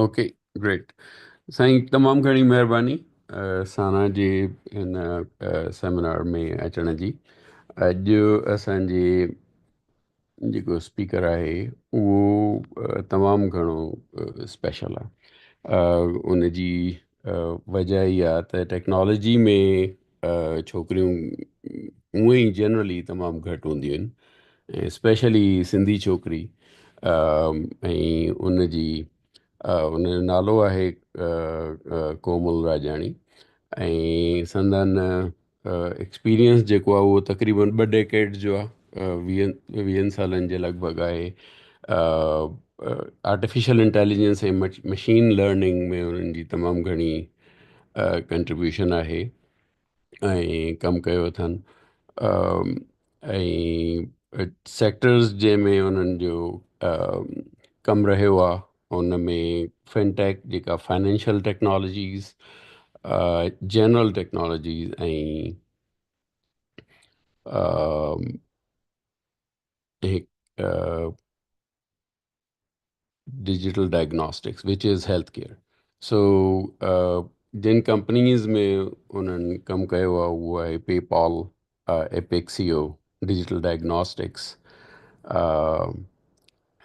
Okay great Sai तमामु घणी महिरबानी साना जे हिन सेमिनार में अचण जी। अॼु असांजे जेको स्पीकर आहे उहो तमामु घणो स्पेशल आहे। उन जी वजह इहा त टेक्नोलॉजी में छोकिरियूं उहे ई जनरली तमामु घटि हूंदियूं आहिनि, ऐं स्पेशली सिंधी छोकिरी। ऐं उन जी उन जो नालो आहे कोमल राजाणी, ऐं संदन एक्सपीरियंस जेको आहे उहो तक़रीबन 2 डेकेड जो आहे, 20 सालनि जे लॻभॻि आहे। आर्टिफिशियल इंटेलिजेंस ऐं मशीन लर्निंग में उन्हनि जी तमामु घणी कंट्रीब्यूशन आहे ऐं कमु कयो अथनि। ऐं सेक्टर्स जंहिंमें उन्हनि जो कमु रहियो आहे उन में फिनटेक, जेका फाइनेंशियल टेक्नोलॉजीज़, जनरल टेक्नोलॉजीज़, ऐं digital diagnostics which is health care. So जिन कंपनीज़ में उन्हनि कमु कयो आहे उहो आहे पेपॉल, एपिक्सियो, डिजिटल डायग्नोस्टिक्स,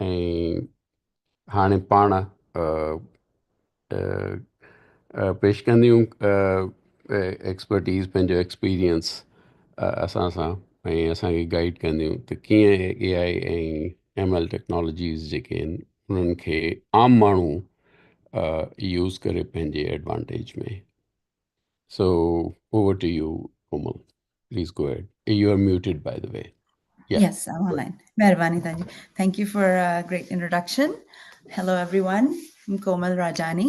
ऐं हाणे पाण पेश कंदियूं एक्सपर्टीज़ पंहिंजो एक्सपीरियंस असां सां, ऐं असांखे गाइड कंदियूं त कीअं AI ऐं ML टेक्नोलॉजीज़ जेके आहिनि उन्हनि खे आम माण्हू यूज़ करे पंहिंजे एडवांटेज में। So over to you Komal, please go ahead. You are muted by the way. Yes, I'm online. Mehrbani Tanji. Thank you for a great introduction. Hello, everyone. I'm Komal Rajani.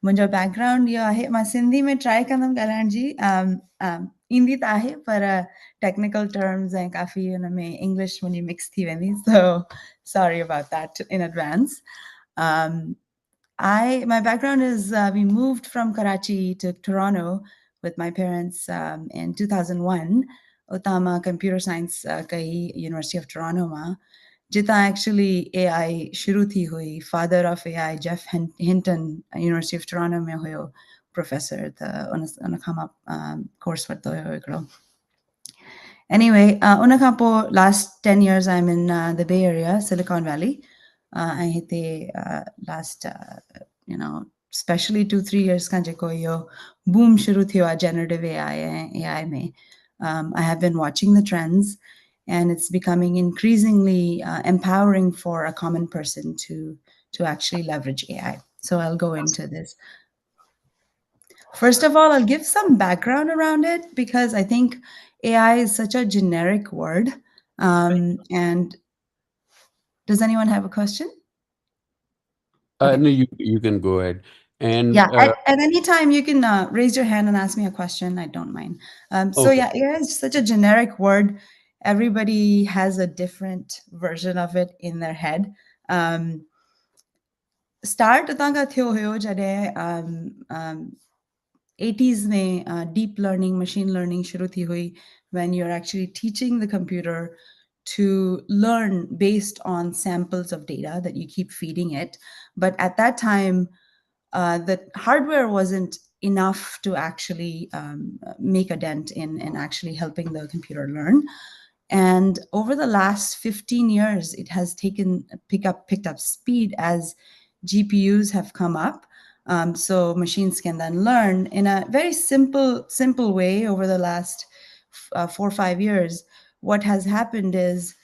Munjo background yo ahe ma Sindhi mein try kandam galan ji. Hindi ta ahe par technical terms and kafi una mein English mujhe mix thi vendi. So sorry about that in advance. My background is we moved from Karachi to Toronto with my parents in 2001. Utama computer science kahi University of Toronto ma. Jita actually AI shuru thi hui. Father of AI, Jeff Hinton, University of Toronto mein huyo professor. The unakama course varto huyo. Anyway, unakapo last 10 years I'm in the Bay Area, Silicon Valley. I hit last, especially 2-3 years ka jeko yo boom shuru thiyo generative AI mein. I have been watching the trends, and it's becoming increasingly empowering for a common person to actually leverage AI. So I'll go into this. First of all, I'll give some background around it because I think AI is such a generic word. And does anyone have a question? No, you can go ahead. And yeah, at any time you can raise your hand and ask me a question. I don't mind. So okay. yeah, AI is such a generic word. Everybody has a different version of it in their head. Start tanga thyo hoyo jade 80s mein deep learning, machine learning shuru thi hui, when you're actually teaching the computer to learn based on samples of data that you keep feeding it. But at that time, the hardware wasn't enough to actually make a dent in actually helping the computer learn. And over the last 15 years, it has picked up speed as GPUs have come up. So machines can then learn in a very simple way. Over the last 4 or 5 years, what has happened is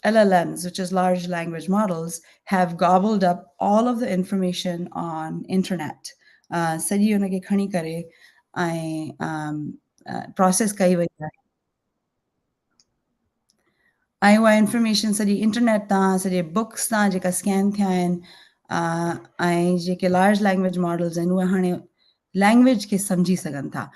LLMs, which is large language models, have gobbled up all of the information on internet. सॼी हुनखे खणी करे ऐं process कई वई आहे ऐं उहा information सॼी इंटरनेट तां, सॼे बुक्स तां जेका स्कैन थिया आहिनि, ऐं जेके लार्ज लैंग्वेज मॉडल्स आहिनि उहे हाणे लैंग्वेज खे सम्झी सघनि था.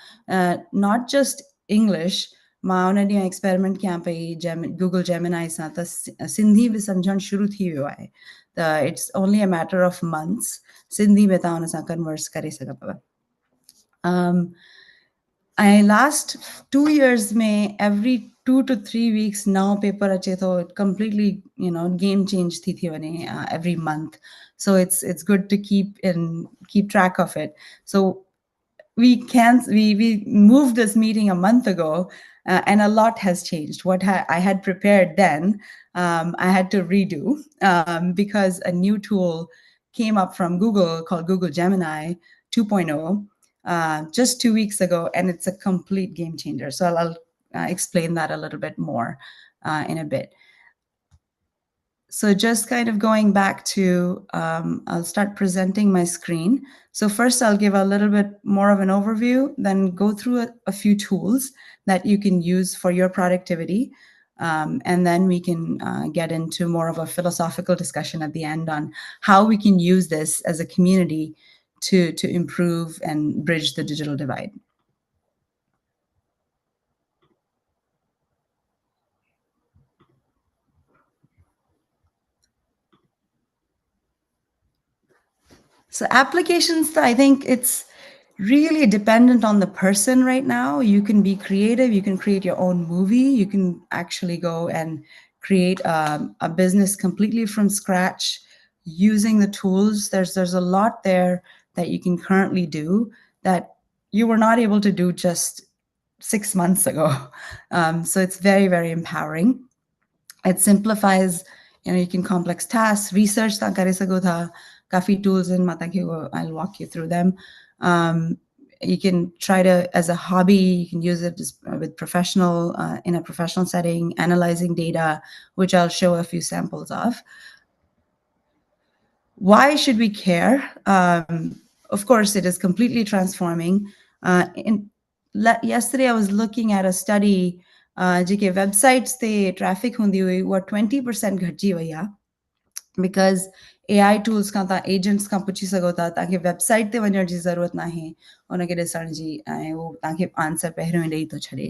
Not just English. मां उन ॾींहुं एक्सपेरिमेंट कयां पई गूगल जेमिनाई सां, त सिंधी बि सम्झणु शुरू थी वियो आहे. त it's only a matter of months. Sindhi में तव्हां हुन सां कन्वर्स करे सघो. ऐं लास्ट 2 years में every 2 to 3 weeks now paper ache to it completely, game change thi bane every month. So it's good to keep track of it. So we moved this meeting a month ago, and a lot has changed. What I had prepared then, I had to redo, because a new tool came up from Google called Google Gemini 2.0 just 2 weeks ago, and it's a complete game changer. So I'll explain that a little bit more in a bit. So just kind of going back to, I'll start presenting my screen. So first I'll give a little bit more of an overview, then go through a few tools that you can use for your productivity. And then we can get into more of a philosophical discussion at the end on how we can use this as a community to improve and bridge the digital divide. So applications, I think it's really dependent on the person right now. You can be creative. You can create your own movie. You can actually go and create a business completely from scratch using the tools. There's a lot there that you can currently do that you were not able to do just 6 months ago. So it's very, very empowering. It simplifies, you can complex tasks, research ta kare sago tha, kafi tools in mata ki I'll walk you through them. You can try to, as a hobby, you can use it with professional, in a professional setting, analyzing data, which I'll show a few samples of. Why should we care? Of course, it is completely transforming. Yesterday, I was looking at a study. JK websites ते traffic हुंदी हुई वो 20% घटिजी वई आहे because AI tools खां तव्हां agents खां पुछी सघो था तव्हांखे वेबसाइट ते वञण जी ज़रूरत नाहे उनखे ॾिसण जी ऐं उहो तव्हांखे आंसर पहिरियों ई ॾेई थो छॾे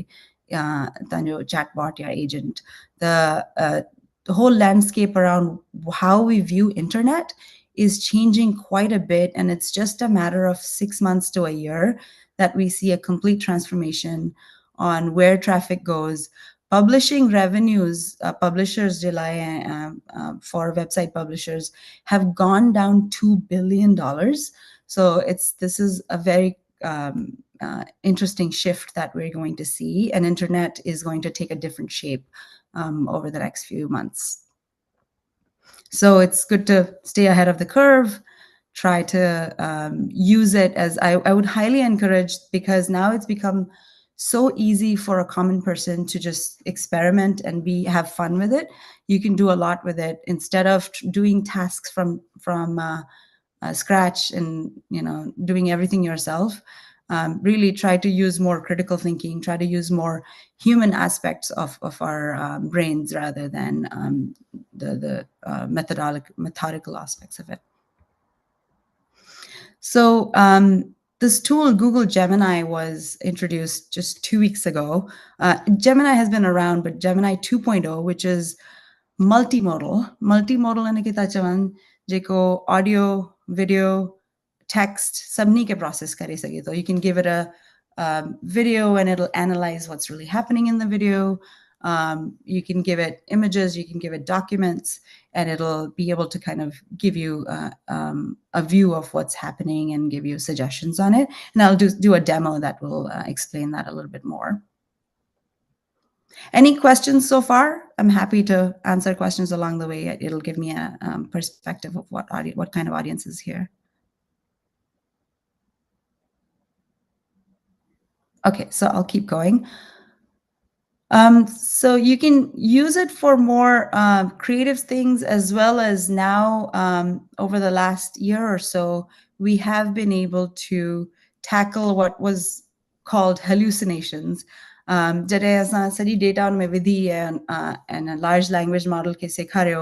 तव्हांजो चैटबॉट या agent the whole landscape around how we view internet is changing quite a bit, and it's just a matter of 6 months to a year that we see a complete transformation on where traffic goes. Publishing revenues, publishers July for website publishers have gone down $2 billion. So this is a very interesting shift that we're going to see, and internet is going to take a different shape over the next few months. So it's good to stay ahead of the curve, try to use it as I would highly encourage, because now it's become so easy for a common person to just experiment and have fun with it. You can do a lot with it instead of doing tasks from scratch and doing everything yourself. Really try to use more critical thinking, try to use more human aspects of our brains rather than the methodical aspects of it. So this tool, Google Gemini, was introduced just 2 weeks ago. Gemini has been around, but Gemini 2.0, which is multimodal यानी कि ताचवन जेको audio, video, text सबनी के process करे सके. So you can give it a video and it'll analyze what's really happening in the video. You can give it images, you can give it documents, and it'll be able to kind of give you a view of what's happening and give you suggestions on it. And I'll do a demo that will explain that a little bit more. Any questions so far? I'm happy to answer questions along the way. It'll give me a perspective of what kind of audience is here. Okay, so I'll keep going. So you can use it for more creative things, as well as now over the last year or so, we have been able to tackle what was called hallucinations. जॾहिं असां सॼी data हुन में विधी ऐं large language model खे सेखारियो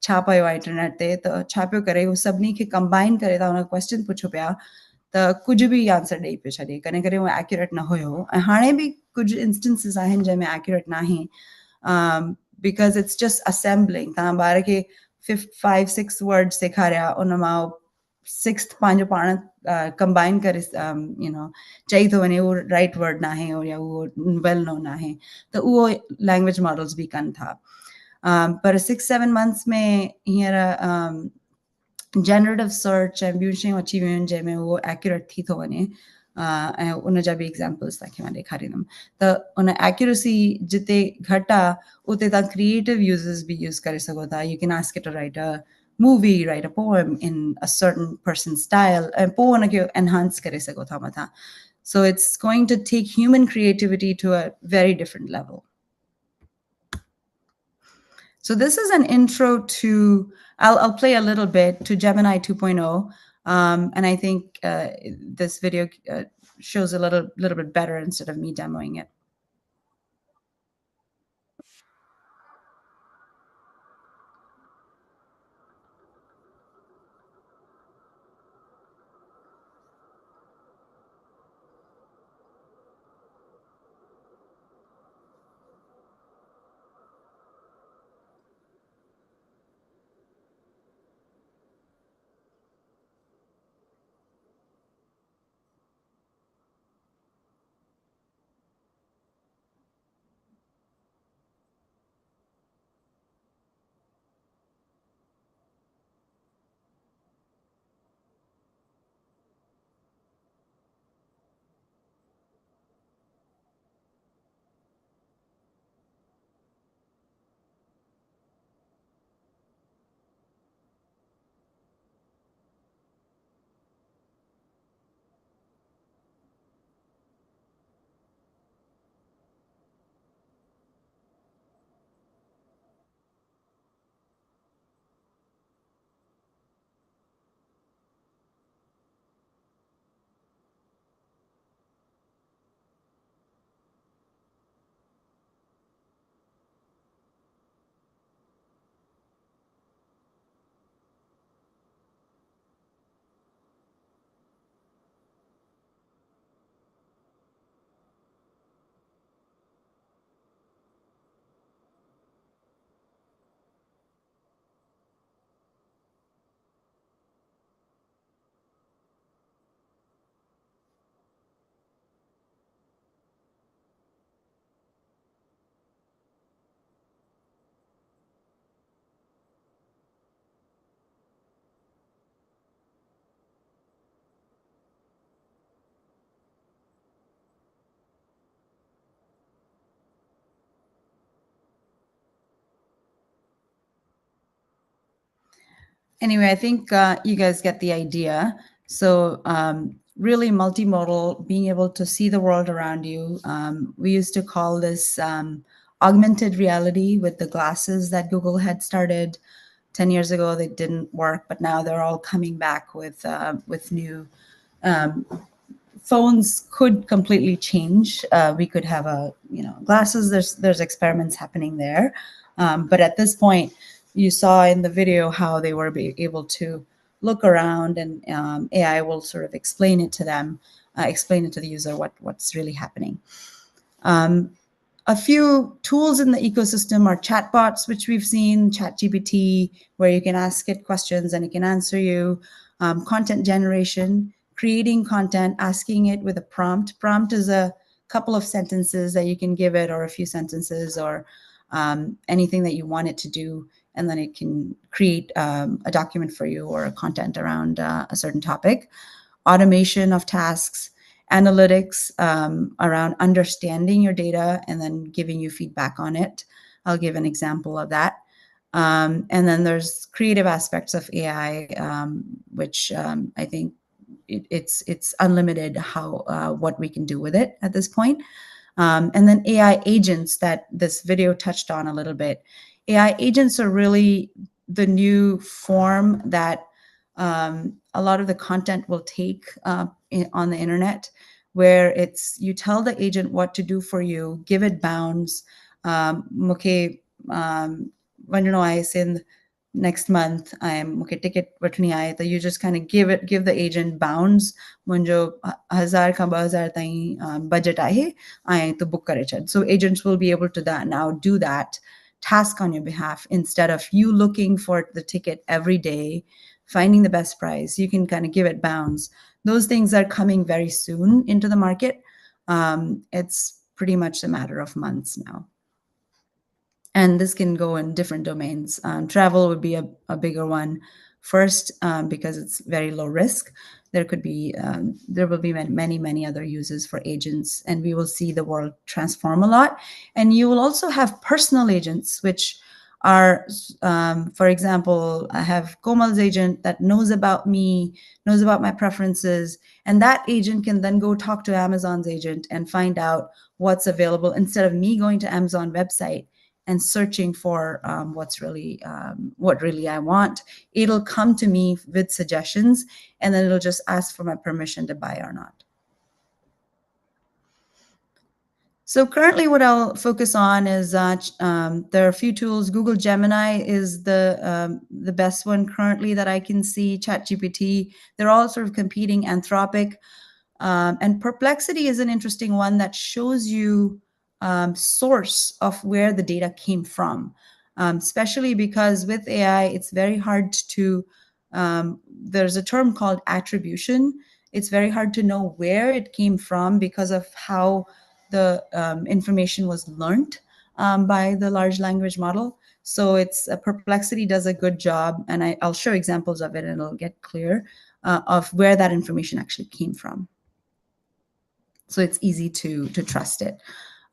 छा पियो आहे इंटरनेट ते त छा पियो करे उहो सभिनी खे कंबाइन करे तव्हां हुन क्वेश्चन पुछो पिया त कुझु बि आंसर ॾेई पियो छॾे कॾहिं कॾहिं उहो एक्यूरेट न हुयो ऐं हाणे बि कुझु इंस्टेंसिस आहिनि जंहिंमें एक्यूरेट न आहे बिकॉज़ इट्स जस्ट असेंबलिंग तव्हां ॿार खे 5-6 वर्ड सेखारिया उन मां सिक्स्थ पंहिंजो पाण कंबाइन करे चई थो वञे उहो राइट वर्ड न आहे या उहो वेल नोन आहे त उहो लैंग्वेज मॉडल्स बि कनि था पर 6-7 मंथ्स में हींअर जनरेटिव सर्च ऐं ॿियूं शयूं अची वियूं आहिनि जंहिंमें उहो एक्यूरेट थी थो वञे ऐं उन जा बि एग्ज़ाम्पल्स तव्हांखे मां ॾेखारींदमि त उन एक्यूरेसी जिते घटि आहे उते तव्हां क्रिएटिव यूज़र्स बि यूज़ करे सघो था you can ask it to write a movie write a poem in a certain person style ऐं पोइ उनखे एनहांस करे सघो था मथां so it's going to take human creativity to a very different level. So this is an intro to, I'll play a little bit to Gemini 2.0. And I think this video shows a little bit better instead of me demoing it. Anyway, I think you guys get the idea. So really multimodal, being able to see the world around you. We used to call this augmented reality with the glasses that Google had started 10 years ago. They didn't work, but now they're all coming back with new phones could completely change. We could have glasses. There's experiments happening there, but at this point, you saw in the video how they were able to look around, and AI will sort of explain it to them, explain it to the user what's really happening. A few tools in the ecosystem are chatbots, which we've seen, ChatGPT, where you can ask it questions and it can answer you. Content generation, creating content, asking it with a prompt. Prompt is a couple of sentences that you can give it, or a few sentences, or anything that you want it to do, and then it can create a document for you or a content around a certain topic. Automation of tasks, analytics around understanding your data and then giving you feedback on it. I'll give an example of that. And then there's creative aspects of AI, which I think it's unlimited how what we can do with it at this point. And then AI agents that this video touched on a little bit. AI agents are really the new form that a lot of the content will take on the internet, where it's you tell the agent what to do for you, give it bounds. Okay, when I send next month I'm okay ticket वठणी आहे त you just kind of give the agent bounds. मुंहिंजो 1000 खां 2000 ताईं budget आहे ऐं तूं book करे छॾ. So agents will be able to now do that task on your behalf instead of you looking for the ticket every day, finding the best price. You can kind of give it bounds. Those things are coming very soon into the market. It's pretty much a matter of months now. And this can go in different domains. Travel would be a bigger one first, because it's very low risk. There will be many other uses for agents, and we will see the world transform a lot. And you will also have personal agents, which are, for example, I have Komal's agent that knows about me, knows about my preferences, and that agent can then go talk to Amazon's agent and find out what's available instead of me going to Amazon website and searching for what really I want. It'll come to me with suggestions, and then it'll just ask for my permission to buy or not. So currently what I'll focus on is there are a few tools. Google Gemini is the best one currently that I can see. ChatGPT, they're all sort of competing. Anthropic. And Perplexity is an interesting one that shows you source of where the data came from, especially because with AI, it's very hard to, there's a term called attribution. It's very hard to know where it came from because of how the information was learned by the large language model. So Perplexity does a good job, and I'll show examples of it and it'll get clear of where that information actually came from. So it's easy to trust it.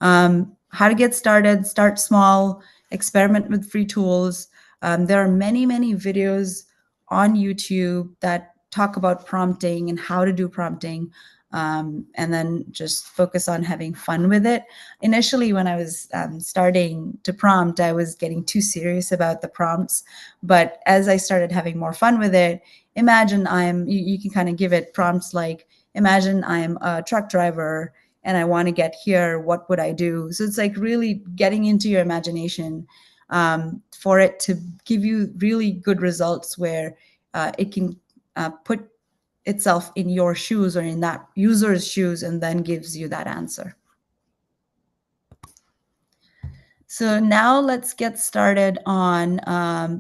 How to get started: start small, experiment with free tools. There are many videos on YouTube that talk about prompting and how to do prompting, and then just focus on having fun with it. Initially, when I was starting to prompt, I was getting too serious about the prompts, but as I started having more fun with it, imagine you can kind of give it prompts like, imagine I'm a truck driver and I want to get here, what would I do? So it's like really getting into your imagination for it to give you really good results where it can put itself in your shoes or in that user's shoes and then gives you that answer. So now let's get started on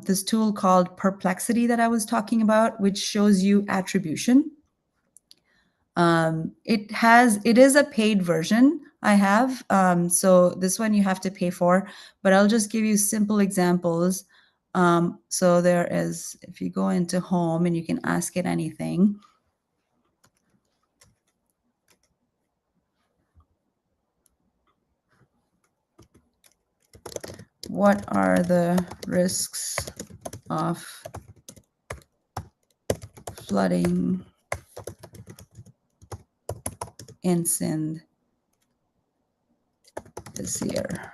this tool called Perplexity that I was talking about, which shows you attribution. It is a paid version I have. So this one you have to pay for, but I'll just give you simple examples. So there is, if you go into home and you can ask it anything. What are the risks of flooding in Sindh this year?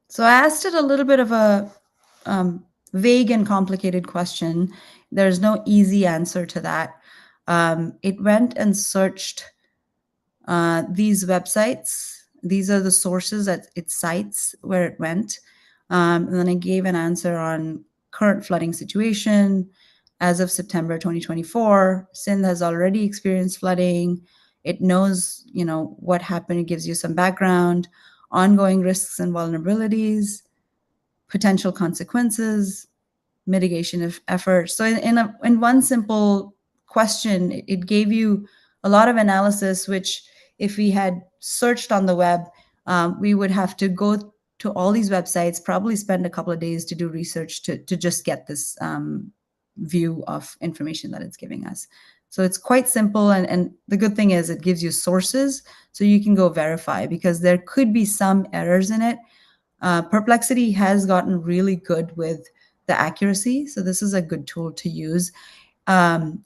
So I asked it a little bit of a vague and complicated question. There's no easy answer to that. It went and searched these websites. These are the sources that it cites where it went. And then I gave an answer on current flooding situation. As of September 2024, Sindh has already experienced flooding. It knows, what happened. It gives you some background, ongoing risks and vulnerabilities, potential consequences, mitigation of efforts. So in one simple question, it gave you a lot of analysis, which if we had searched on the web, we would have to go to all these websites, probably spend a couple of days to do research to just get this view of information that it's giving us. So it's quite simple. And the good thing is it gives you sources so you can go verify, because there could be some errors in it. Perplexity has gotten really good with the accuracy. So this is a good tool to use.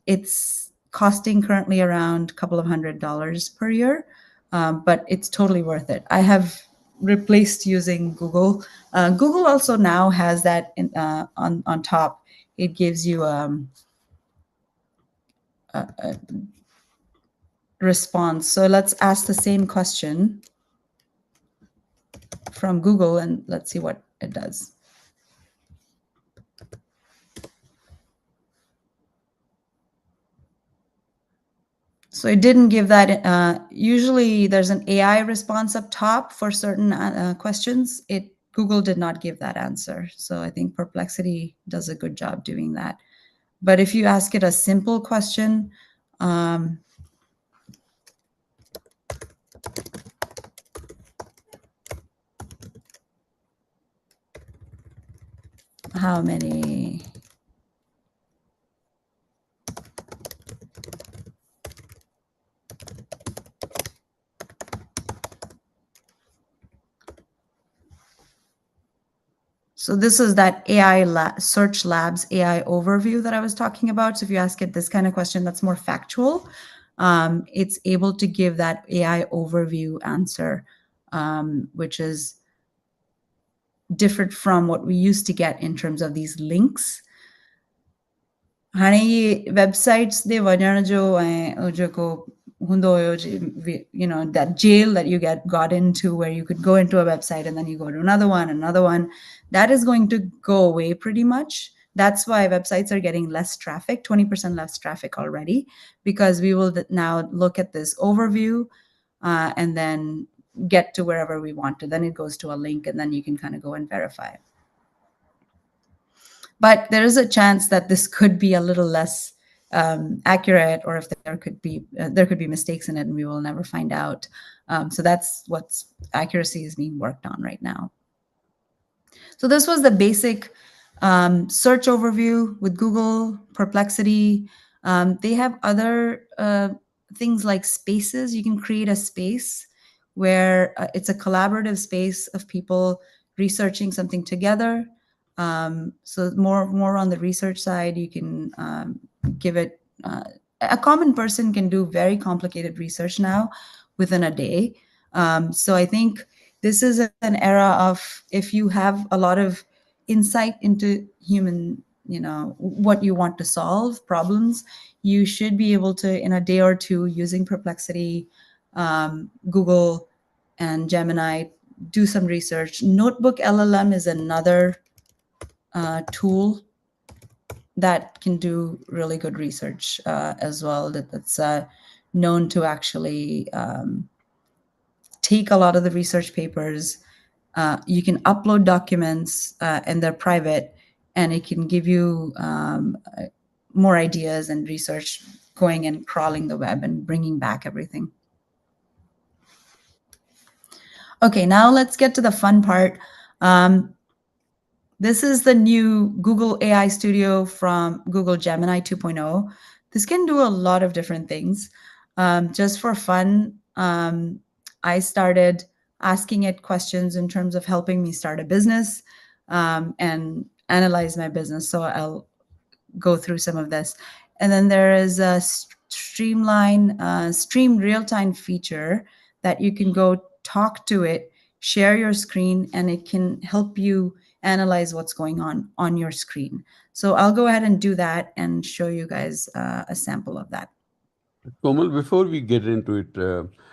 It's costing currently around a couple of $100 per year, but it's totally worth it. I have replaced using Google. Google also now has that on top. It gives you a response. So let's ask the same question from Google and let's see what it does. So it didn't give that. Usually, there's an AI response up top for certain questions. It Google did not give that answer. So I think Perplexity does a good job doing that. But if you ask it a simple question, um, how many? So this is that Search Labs AI overview that I was talking about. So if you ask it this kind of question that's more factual, it's able to give that AI overview answer, which is different from what we used to get in terms of these links. हाणे ये websites दे वञण जो ऐं जेको हूंदो हुयो you know that jail that you got into where you could go into a website and then you go to another one that is going to go away pretty much. That's why websites are getting less traffic, 20% less traffic already, because we will now look at this overview and then get to wherever we want to. Then it goes to a link and then you can kind of go and verify. But there is a chance that this could be a little less accurate, or if there could be mistakes in it, and we will never find out. So that's what's accuracy is being worked on right now. So this was the basic search overview with Google, Perplexity. They have other things like spaces. You can create a space where it's a collaborative space of people researching something together. So more on the research side, you can give it. A common person can do very complicated research now within a day. So I think this is an era of, if you have a lot of insight into human, what you want to solve problems, you should be able to, in a day or two, using Perplexity, Google, and Gemini, do some research. Notebook LLM is another tool that can do really good research as well. That's known to actually take a lot of the research papers. You can upload documents and they're private, and it can give you more ideas and research, going and crawling the web and bringing back everything. Okay, now let's get to the fun part. This is the new Google AI Studio from Google Gemini 2.0. This can do a lot of different things. Just for fun, I started asking it questions in terms of helping me start a business and analyze my business. So I'll go through some of this. And then there is a stream real-time feature that you can go talk to it, share your screen, and it can help you analyze what's going on your screen. So I'll go ahead and do that and show you guys a sample of that. Komal, before we get into it,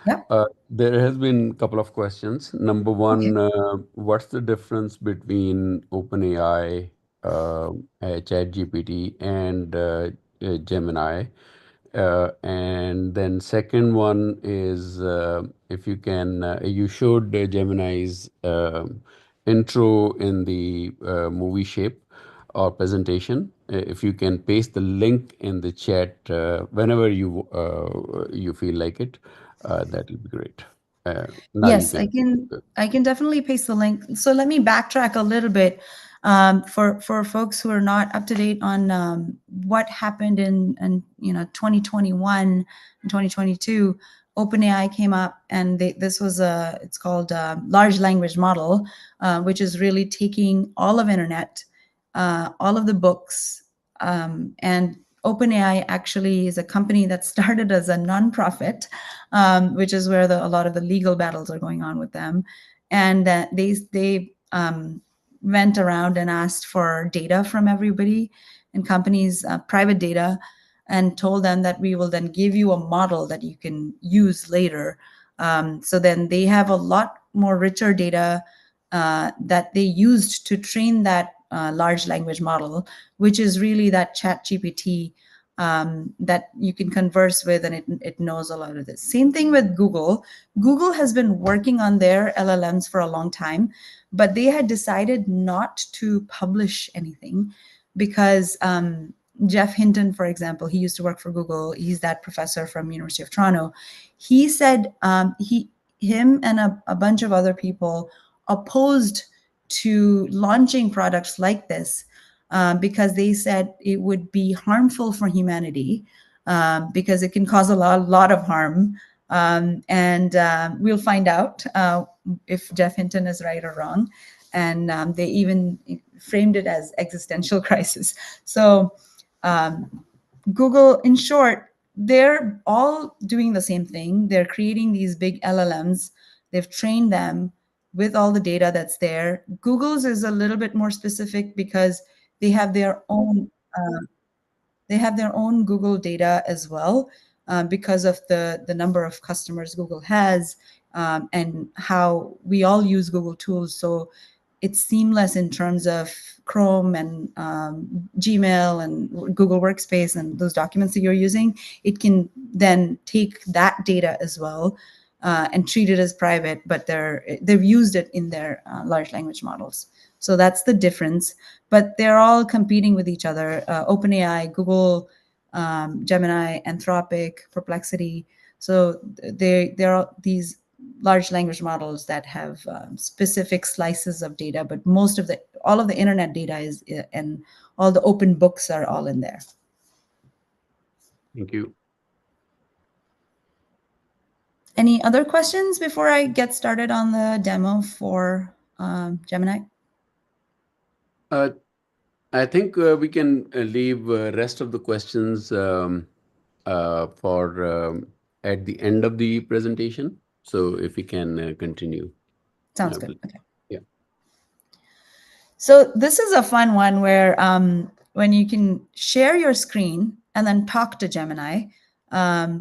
Yep. there has been a couple of questions. Number Okay. one, what's the difference between OpenAI, ChatGPT, and Gemini? And then second one is if you can, you showed Gemini's intro in the movie shape or presentation. If you can paste the link in the chat whenever you feel like it, that will be great. Now you Yes, I can. can. I can definitely paste the link. So let me backtrack a little bit for folks who are not up to date on what happened in 2021 and 2022. OpenAI came up, and this was it's called large language model, which is really taking all of internet, all of the books, and OpenAI actually is a company that started as a nonprofit, which is where a lot of the legal battles are going on with them. And they went around and asked for data from everybody and companies, private data, and told them that we will then give you a model that you can use later. So then they have a lot more richer data that they used to train that large language model, which is really that Chat GPT that you can converse with, and it knows a lot of this. Same thing with Google. Google has been working on their LLMs for a long time, but they had decided not to publish anything because Jeff Hinton, for example, he used to work for Google. He's that professor from University of Toronto. He said him and a bunch of other people opposed to launching products like this because they said it would be harmful for humanity because it can cause a lot of harm. And we'll find out if Jeff Hinton is right or wrong. And they even framed it as existential crisis. So Google, in short, they're all doing the same thing. They're creating these big LLMs. They've trained them with all the data that's there. Google's is a little bit more specific because they have their own Google data as well, because of the number of customers Google has, and how we all use Google tools. So it's seamless in terms of Chrome and Gmail and Google Workspace and those documents that you're using. It can then take that data as well and treat it as private, but they've used it in their large language models. So that's the difference. But they're all competing with each other. OpenAI, Google, Gemini, Anthropic, Perplexity. So there are these large language models that have specific slices of data, but all of the internet data is, and all the open books are all in there. Thank you. Any other questions before I get started on the demo for Gemini? Uh, I think we can leave rest of the questions for at the end of the presentation. So if we can continue. Sounds good. Okay. Yeah. So this is a fun one where when you can share your screen and then talk to Gemini.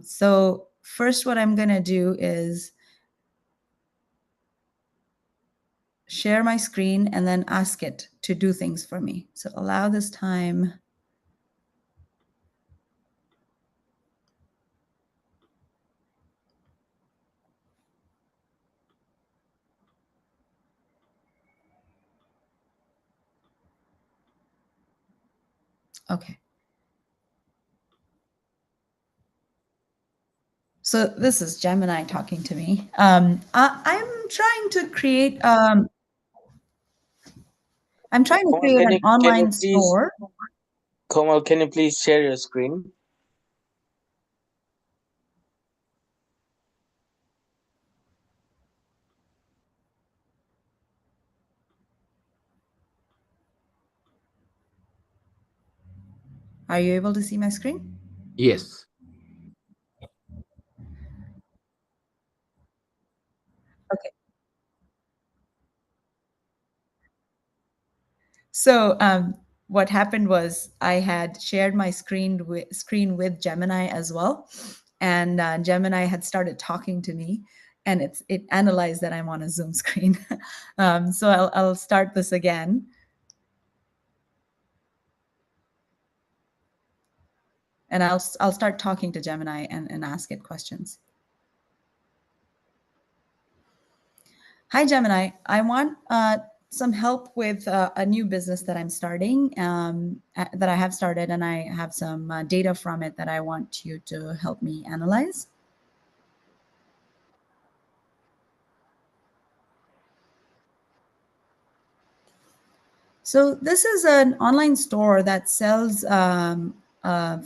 So first, what I'm going to do is share my screen and then ask it to do things for me. So allow this time. Okay. So this is Gemini talking to me. I'm trying to create. I'm trying to Komal, create can an you online please store. Komal, can you please share your screen? Are you able to see my screen? Yes. Okay. So what happened was I had shared my screen with Gemini as well, and Gemini had started talking to me, and it analyzed that I'm on a Zoom screen. So I'll start this again, and I'll start talking to Gemini and ask it questions. Hi, Gemini. I want some help with a new business that I'm starting, that I have started, and I have some data from it that I want you to help me analyze. So this is an online store that sells a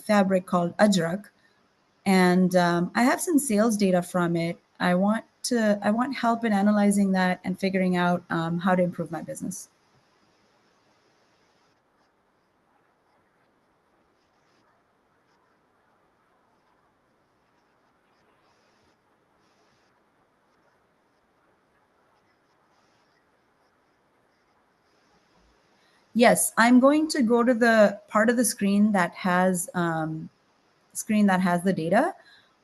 fabric called Ajrak, and I have some sales data from it. I want help in analyzing that and figuring out how to improve my business. Yes, I'm going to go to the part of the screen that has the data.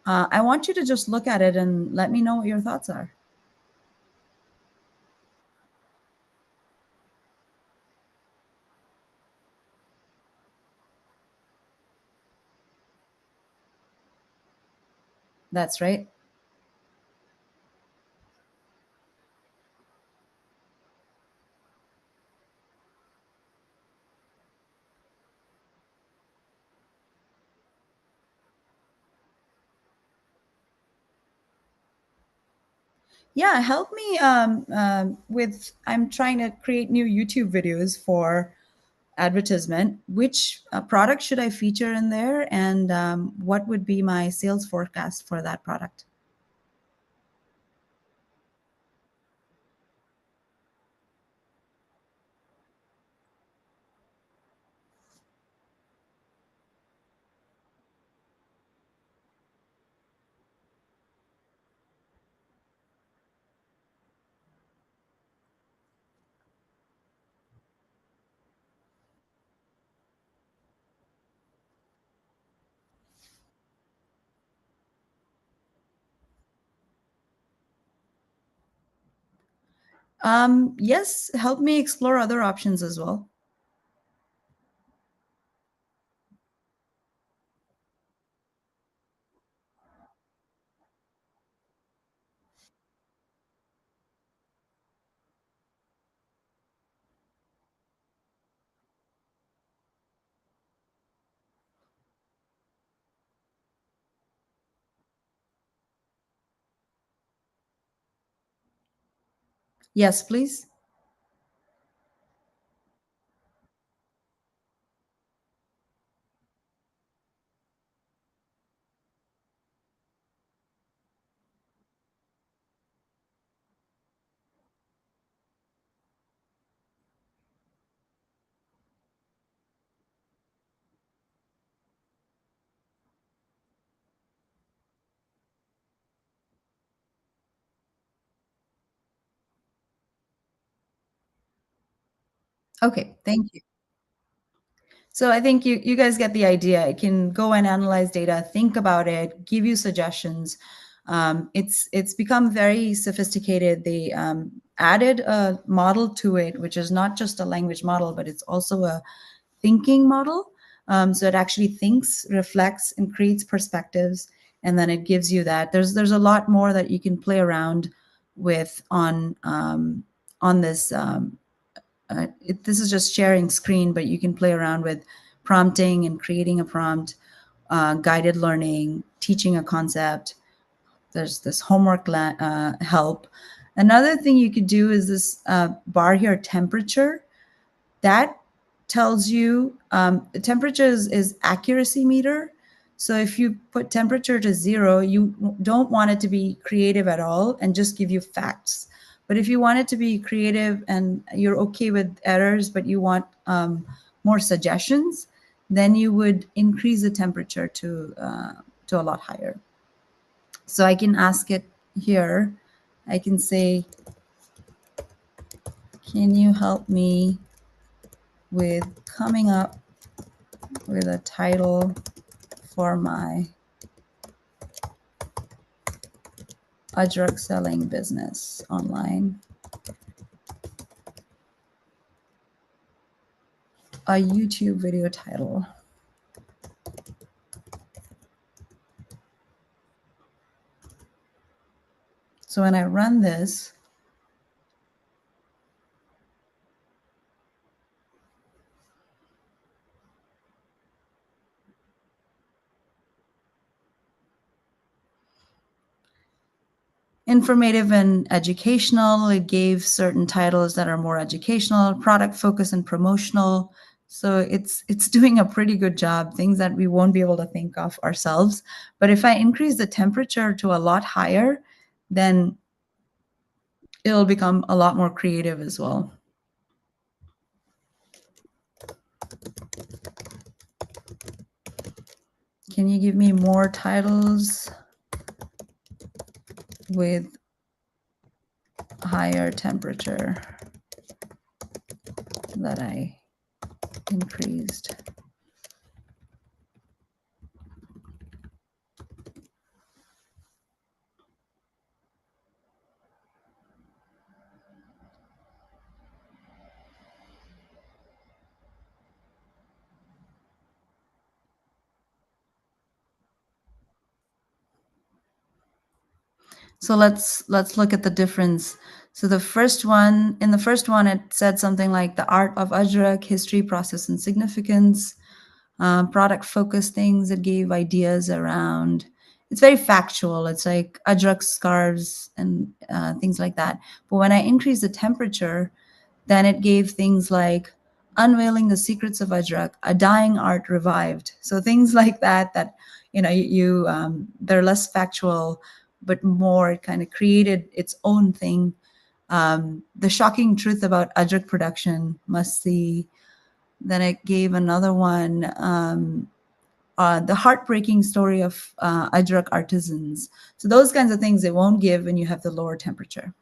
I want you to just look at it and let me know what your thoughts are. That's right. Yeah, help me with. I'm trying to create new YouTube videos for advertisement. Which product should I feature in there, and what would be my sales forecast for that product? Yes, help me explore other options as well. Yes, please. Okay, thank you. So I think you guys get the idea. It can go and analyze data, think about it, give you suggestions. It's become very sophisticated. They added a model to it, which is not just a language model, but it's also a thinking model. So it actually thinks, reflects, and creates perspectives, and then it gives you that. There's a lot more that you can play around with on this. This is just sharing screen, but you can play around with prompting and creating a prompt, guided learning, teaching a concept. There's this homework help. Another thing you could do is this bar here, temperature. That tells you temperature is accuracy meter. So if you put temperature to 0, you don't want it to be creative at all and just give you facts. But if you want it to be creative and you're okay with errors, but you want more suggestions, then you would increase the temperature to a lot higher. So I can ask it here. I can say, can you help me with coming up with a title for my a drug selling business online, a YouTube video title. So when I run this, informative and educational, it gave certain titles that are more educational, product focus and promotional. So it's doing a pretty good job, things that we won't be able to think of ourselves. But if I increase the temperature to a lot higher, then it'll become a lot more creative as well. Can you give me more titles with higher temperature that I increased? So let's look at the difference. So in the first one, it said something like the art of Ajrak, history, process, and significance. Product focused things. It gave ideas around. It's very factual. It's like Ajrak scarves and things like that. But when I increased the temperature, then it gave things like unveiling the secrets of Ajrak, a dying art revived. So things like that, they're less factual, but more it kind of created its own thing. The shocking truth about Ajrak production must see. Then it gave another one, the heartbreaking story of Ajrak artisans. So those kinds of things they won't give when you have the lower temperature.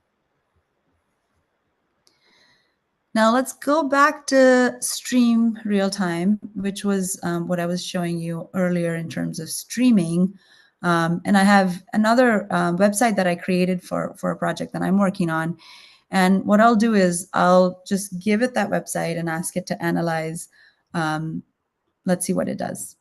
Now let's go back to stream real time, which was what I was showing you earlier in terms of streaming. And I have another website that I created for a project that I'm working on. And what I'll do is I'll just give it that website and ask it to analyze. Let's see what it does.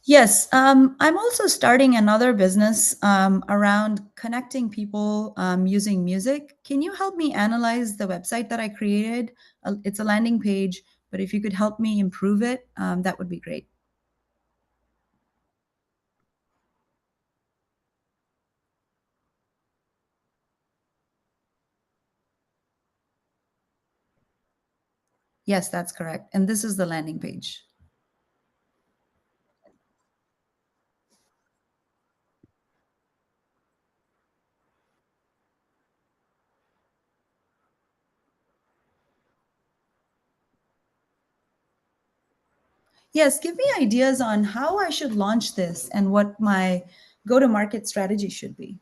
Yes, I'm also starting another business around connecting people using music. Can you help me analyze the website that I created? It's a landing page, but if you could help me improve it, that would be great. Yes, that's correct. And this is the landing page. Yes, give me ideas on how I should launch this and what my go to market strategy should be.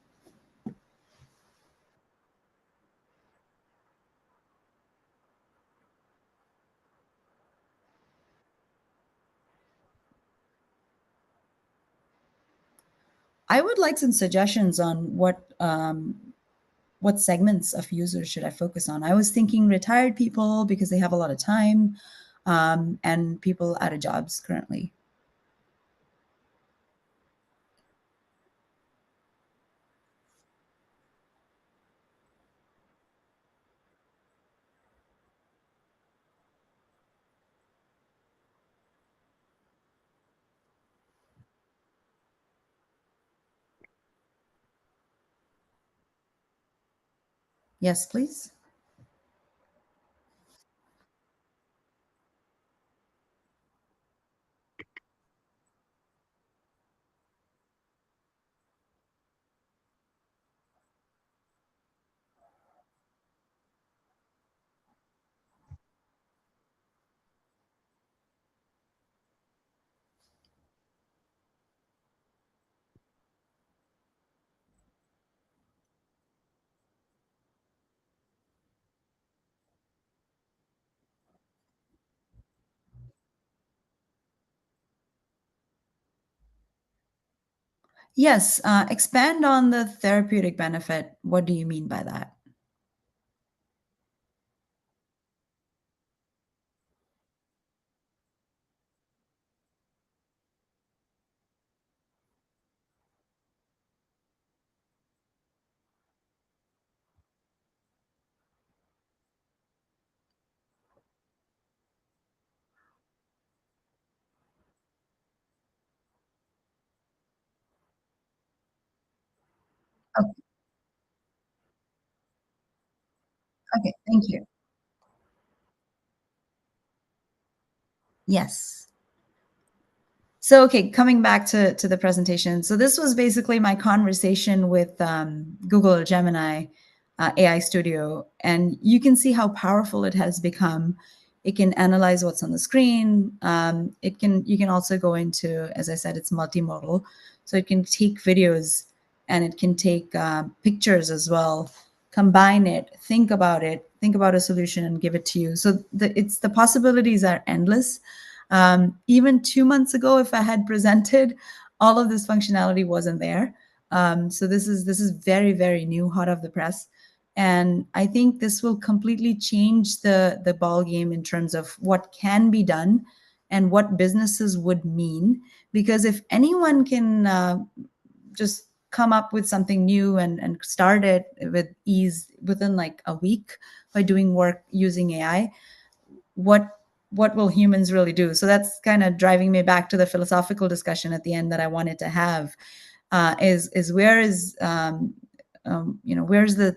I would like some suggestions on what segments of users should I focus on. I was thinking retired people because they have a lot of time, and people out of jobs currently. Yes, please. Yes, expand on the therapeutic benefit. What do you mean by that? Okay, okay, thank you. Yes. So, okay, coming back to the presentation. So this was basically my conversation with Google Gemini AI Studio, and you can see how powerful it has become. It can analyze what's on the screen. You can also go into, as I said, it's multimodal, so it can take videos and it can take pictures as well. Combine it, think about a solution, and give it to you. So the possibilities are endless. Even 2 months ago, if I had presented, all of this functionality wasn't there. So this is very, very new, hot off the press. And I think this will completely change the ball game in terms of what can be done and what businesses would mean. Because if anyone can just come up with something new and start it with ease within like a week by doing work using AI, what what will humans really do? So that's kind of driving me back to the philosophical discussion at the end that I wanted to have. Is where is where's the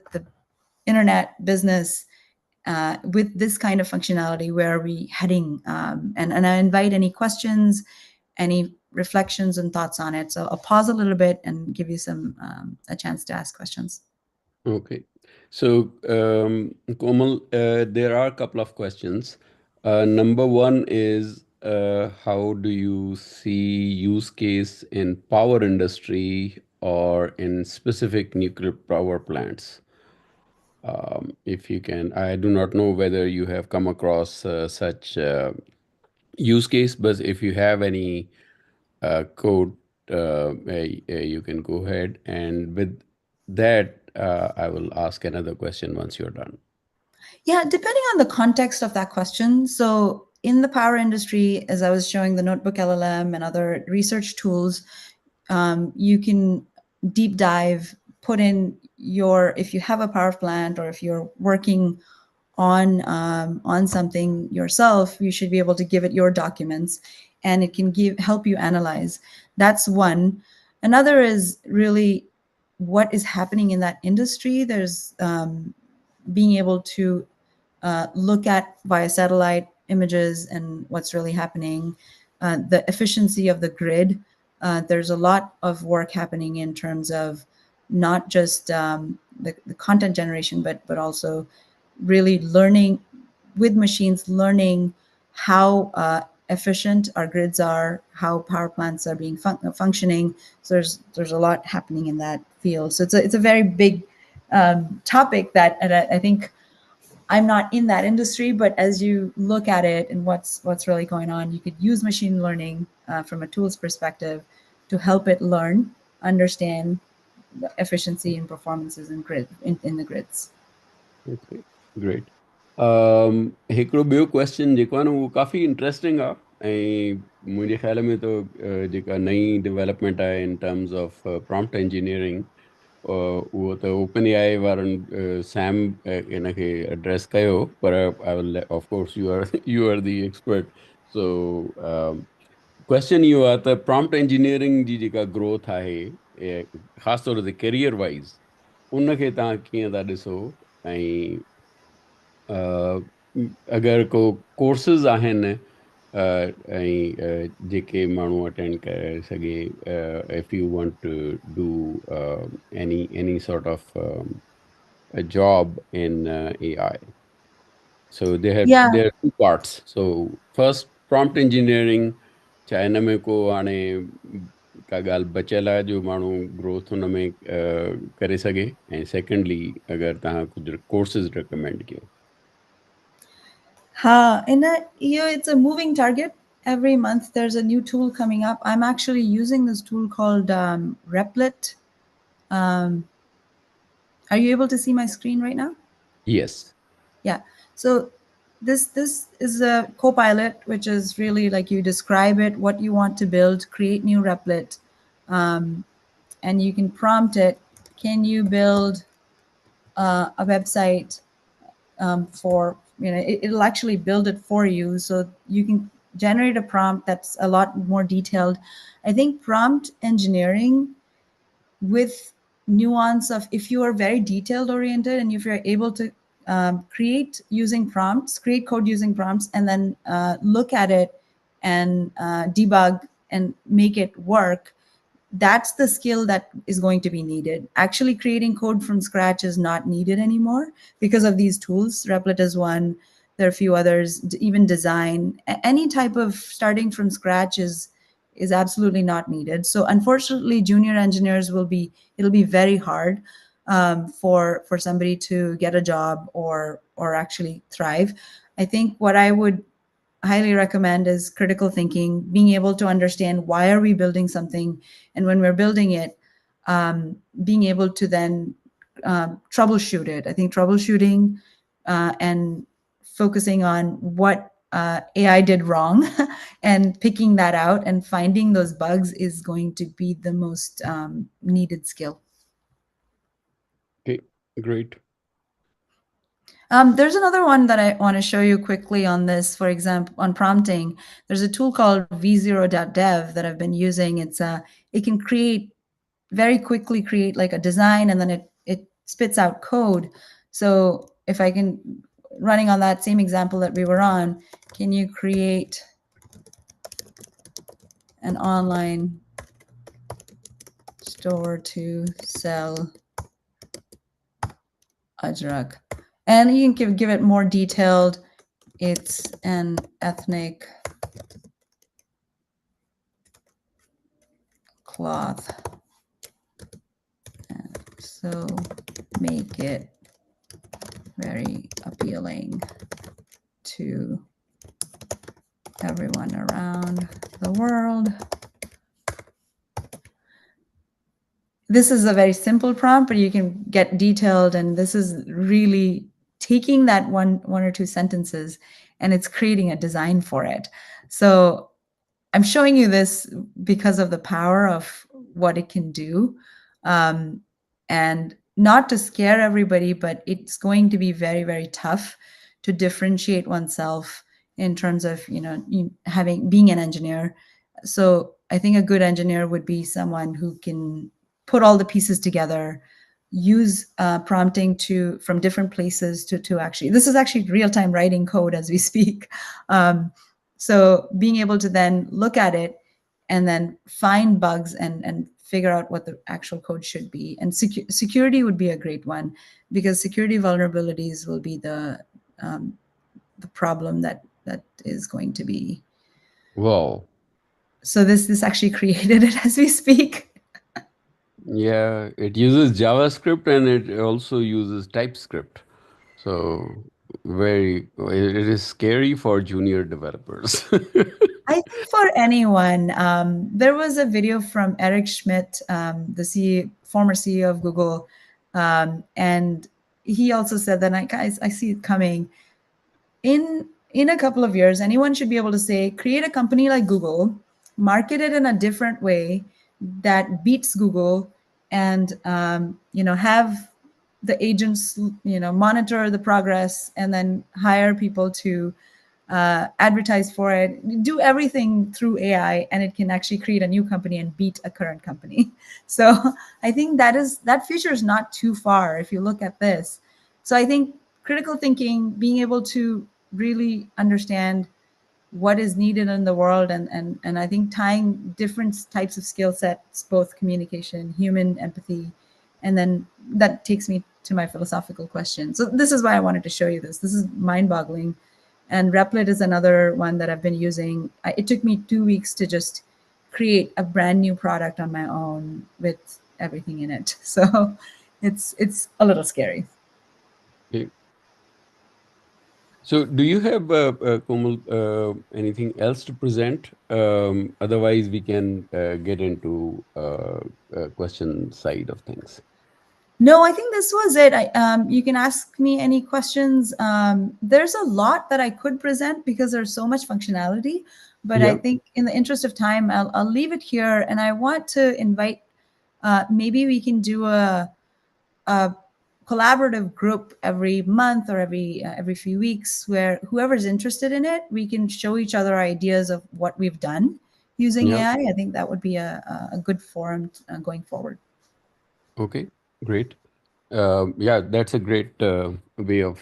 internet business with this kind of functionality? Where are we heading? And I invite any questions, any reflections and thoughts on it. So I'll pause a little bit and give you some a chance to ask questions. Okay. So, Komal, there are a couple of questions. Number one is, how do you see use case in power industry or in specific nuclear power plants? If you can, I do not know whether you have come across such use case, but if you have any code, you can go ahead. And with that, I will ask another question once you're done. Yeah, depending on the context of that question. So in the power industry, as I was showing the Notebook LLM and other research tools, you can deep dive, put in your, if you have a power plant or if you're working on something yourself, you should be able to give it your documents, and it can help you analyze. That's one. Another is really what is happening in that industry. There's being able to look at via satellite images and what's really happening, the efficiency of the grid. There's a lot of work happening in terms of not just the content generation, but also really learning with machines, learning how efficient our grids are, how power plants are being functioning. So there's a lot happening in that field. So it's a very big topic that, and I think I'm not in that industry, but as you look at it and what's really going on, you could use machine learning from a tools perspective to help it learn, understand the efficiency and performances in the grids. Okay, great. हिकिड़ो ॿियो question जेको आहे न उहो काफ़ी interesting आहे ऐं मुंहिंजे ख़्याल में त जेका नई डेवलपमेंट आहे in terms of prompt engineering, उहो त ओपन एआई वारनि सैम इन खे एड्रेस कयो, पर I will of course you are the expert. So question इहो आहे त प्रॉम्प्ट इंजीनियरिंग जी जेका ग्रोथ आहे, ख़ासि तौर ते कैरियर वाइज़, उनखे तव्हां कीअं था ॾिसो? ऐं अगरि को कोर्सिस आहिनि ऐं जेके माण्हू अटेंड करे सघे, if you want to do any sort of job in AI. So Yeah. there are two parts. So first, prompt engineering, छा हिन में को हाणे का ॻाल्हि बचियल आहे जो माण्हू ग्रोथ हुन में करे सघे? ऐं सेकेंडली, अगरि तव्हां कुझु कोर्सिस रिकमेंड कयो. It's a moving target. Every month there's a new tool coming up. I'm actually using this tool called Replit. Are you able to see my screen right now? Yes. Yeah. So this is a copilot, which is really like you describe it, what you want to build, create new Replit, and you can prompt it. Can you build a website for, it'll actually build it for you. So you can generate a prompt that's a lot more detailed. I think prompt engineering with nuance of, if you are very detailed oriented and if you're able to create code using prompts, and then look at it and debug and make it work, that's the skill that is going to be needed. Actually creating code from scratch is not needed anymore because of these tools. Replit is one. There are a few others. Even design, any type of starting from scratch is absolutely not needed. So unfortunately, junior engineers it'll be very hard for somebody to get a job or actually thrive. I think what I would highly recommend is critical thinking, being able to understand why are we building something, and when we're building it, being able to then troubleshoot it. I think troubleshooting and focusing on what AI did wrong and picking that out and finding those bugs is going to be the most needed skill. Okay, great. There's another one that I want to show you quickly on this. For example, on prompting, there's a tool called v0.dev that I've been using. It can create very quickly create like a design, and then it spits out code. So if I can, running on that same example that we were on, can you create an online store to sell ajrak? And you can give it more detailed. It's an ethnic cloth, so make it very appealing to everyone around the world. This is a very simple prompt, but you can get detailed, and this is really taking that one or two sentences and it's creating a design for it. So I'm showing you this because of the power of what it can do. And not to scare everybody, but it's going to be very, very tough to differentiate oneself in terms of, being an engineer. So I think a good engineer would be someone who can put all the pieces together, use prompting from different places to actually, this is actually real-time writing code as we speak. So being able to then look at it and then find bugs and figure out what the actual code should be. And security would be a great one, because security vulnerabilities will be the problem that is going to be. Wow. So this actually created it as we speak. Yeah, it uses JavaScript and it also uses TypeScript. So it is scary for junior developers. I think for anyone, there was a video from Eric Schmidt, the former CEO of Google, and he also said that, guys, I see it coming. In a couple of years, anyone should be able to say, create a company like Google, market it in a different way that beats Google, and have the agents monitor the progress, and then hire people to advertise for it, do everything through AI, and it can actually create a new company and beat a current company. So I think that future is not too far if you look at this. So I think critical thinking, being able to really understand what is needed in the world, and I think tying different types of skill sets, both communication, human empathy, and then that takes me to my philosophical question. So this is why I wanted to show you this. This is mind-boggling. And Replit is another one that I've been using. It took me 2 weeks to just create a brand new product on my own with everything in it. So it's a little scary. Okay. So, do you have, Komal, anything else to present? Otherwise, we can get into question side of things. No, I think this was it. You can ask me any questions. There's a lot that I could present because there's so much functionality, but I Yeah. think in the interest of time, I'll leave it here. And I want to invite, maybe we can do a collaborative group every month or every few weeks, where whoever's interested in it, we can show each other ideas of what we've done using Yeah. AI. I think that would be a good forum going forward. Okay. Great. Yeah, that's a great way of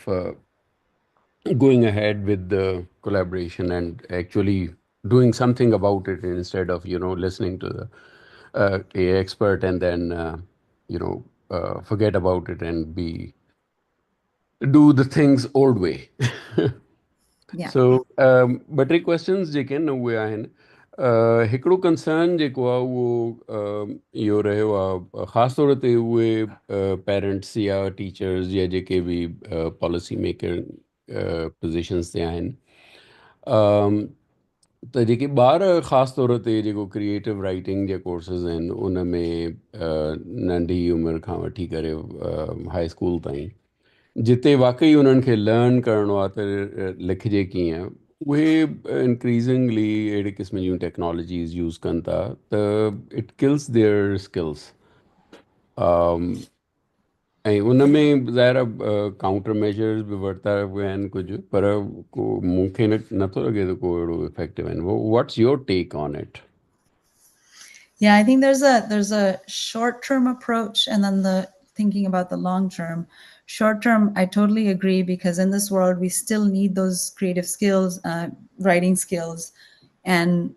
going ahead with the collaboration and actually doing something about it instead of listening to the a expert and then forget about it and be do the things old way. Yeah. So ॿ टे questions जेके आहिनि न उहे आहिनि हिकिड़ो concern जेको आहे उहो इहो रहियो आहे ख़ासि तौर ते उहे पेरेंट्स या टीचर्स या जेके बि पॉलिसी मेकर पोज़ीशन्स ते आहिनि त जेके ॿार ख़ासि तौर ते जेको क्रिएटिव राइटिंग जा कोर्सिस आहिनि उन में नंढी उमिरि खां वठी करे हाई स्कूल ताईं जिते वाक़ई उन्हनि खे लर्न करिणो आहे त लिखिजे कीअं उहे इंक्रीज़िंगली अहिड़े क़िस्म जूं टेक्नोलॉजीज़ यूज़ कनि था त इट किल्स देयर स्किल्स ऐं उन में ज़ाहिर काउंटर मेजर्स बि वरिता विया आहिनि कुझु पर को मूंखे नथो लॻे त को अहिड़ो इफेक्टिव आहिनि what's your take on it Yeah, I think there's a short-term approach and then the thinking about the long term. Short term, I totally agree because in this world we still need those creative skills, writing skills, and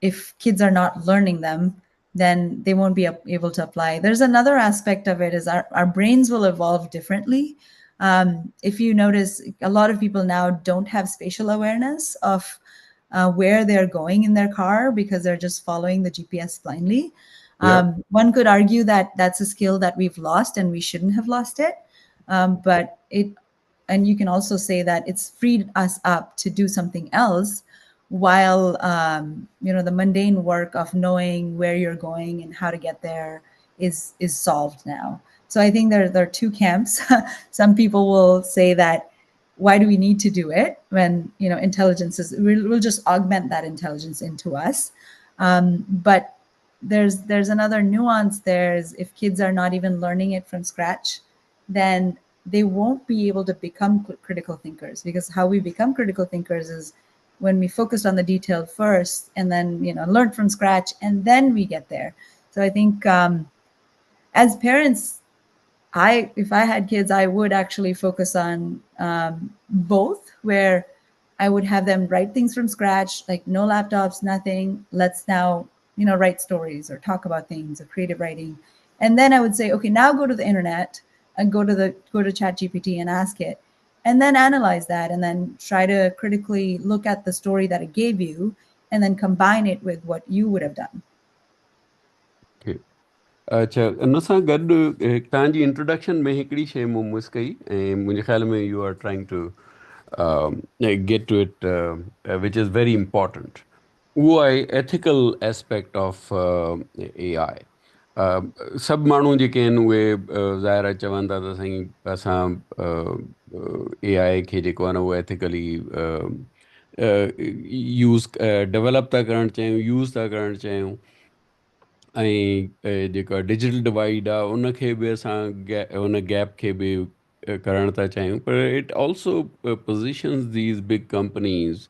if kids are not learning them, then they won't be able to apply. There's another aspect of it is our brains will evolve differently. If you notice, a lot of people now don't have spatial awareness of where they're going in their car because they're just following the GPS blindly. Yep. One could argue that that's a skill that we've lost and we shouldn't have lost it. But it, and you can also say that it's freed us up to do something else while the mundane work of knowing where you're going and how to get there is solved now. So I think there are two camps. Some people will say that why do we need to do it when intelligence is we'll just augment that intelligence into us. But there's another nuance. There's if kids are not even learning it from scratch, then they won't be able to become critical thinkers, because how we become critical thinkers is when we focused on the detail first and then learn from scratch and then we get there. So I think as parents, if I had kids, I would actually focus on both, where I would have them write things from scratch, like no laptops, nothing. Let's now, write stories or talk about things or creative writing. And then I would say, okay, now go to the internet and go to ChatGPT and ask it, and then analyze that, and then try to critically look at the story that it gave you, and then combine it with what you would have done. Okay. अच्छा उन सां गॾु तव्हांजी introduction में हिकिड़ी शइ मूं miss कई ऐं मुंहिंजे ख़्याल में you are trying to get to it which is very important उहो आहे ethical aspect of A I सभु माण्हू जेके आहिनि उहे ज़ाहिर चवनि था त साईं असां ए आई खे जेको आहे न उहो एथिकली यूज़ डेवलप था करणु चाहियूं यूज़ था करणु चाहियूं ऐं जेका डिजिटल डिवाइड आहे उनखे बि असां उन गैप खे बि करणु था चाहियूं पर it also positions these big companies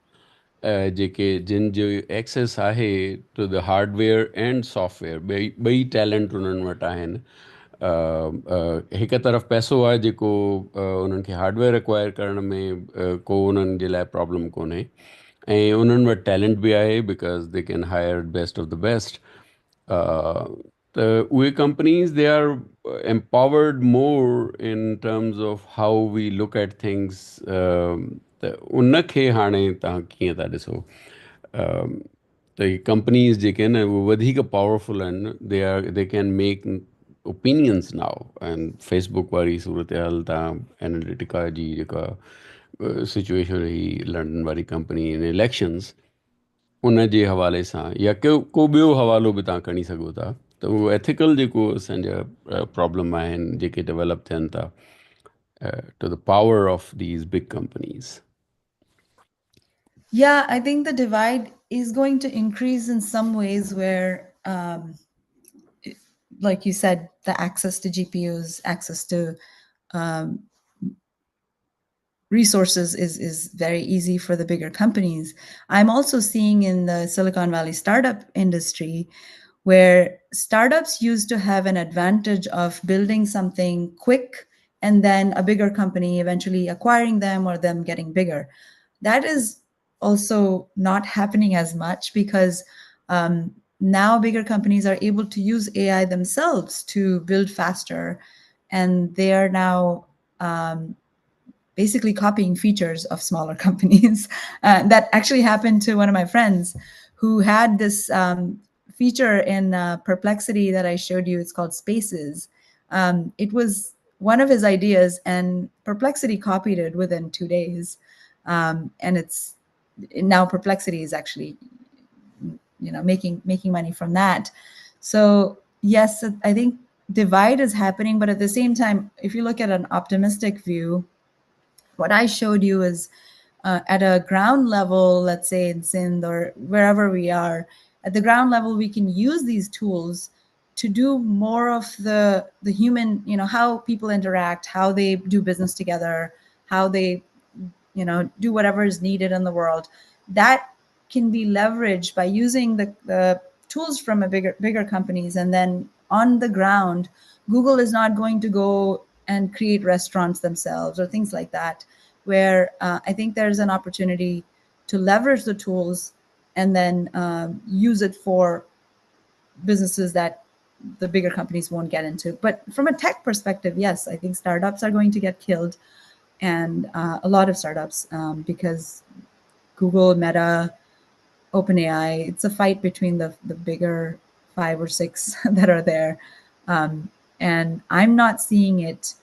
जेके जिन जो एक्सेस आहे to the hardware and software ॿई टैलेंट उन्हनि वटि आहिनि हिकु तरफ़ पैसो आहे जेको उन्हनि खे हार्डवेयर एक्वायर करण में को उन्हनि जे लाइ प्रॉब्लम कोन्हे ऐं उन्हनि वटि टैलेंट बि आहे because they can hire best of the best त उहे companies they are empowered more in terms of how we look at things त उनखे हाणे तव्हां कीअं था ॾिसो त ही कंपनीज़ जेके आहिनि उहे वधीक पावरफुल आहिनि they can make opinions now and Facebook वारी सूरत हाल तव्हां एनालिटिका जी जेका सिचुएशन रही लंडन वारी कंपनी इन इलेक्शंस उन जे हवाले सां या को ॿियो हवालो बि तव्हां खणी सघो था त उहो एथिकल जेको असांजा प्रॉब्लम आहिनि जेके डेवलप थियनि था to the power of these big companies Yeah, I think the divide is going to increase in some ways where, like you said, the access to GPUs, access to resources is very easy for the bigger companies. I'm also seeing in the Silicon Valley startup industry where startups used to have an advantage of building something quick and then a bigger company eventually acquiring them or them getting bigger. That is also not happening as much because now bigger companies are able to use AI themselves to build faster, and they are now basically copying features of smaller companies. That actually happened to one of my friends who had this feature in Perplexity that I showed you. It's called Spaces. It was one of his ideas, and Perplexity copied it within 2 days. And it's now Perplexity is actually, making money from that. So yes, I think divide is happening, but at the same time, if you look at an optimistic view, what I showed you is at a ground level, let's say in Sindh or wherever we are, at the ground level, we can use these tools to do more of the human, how people interact, how they do business together, how they, do whatever is needed in the world. That can be leveraged by using the tools from a bigger companies. And then on the ground, Google is not going to go and create restaurants themselves or things like that, where I think there's an opportunity to leverage the tools and then use it for businesses that the bigger companies won't get into. But from a tech perspective, yes, I think startups are going to get killed, and a lot of startups, because Google, Meta, OpenAI, it's a fight between the bigger 5 or 6 that are there. And I'm not seeing it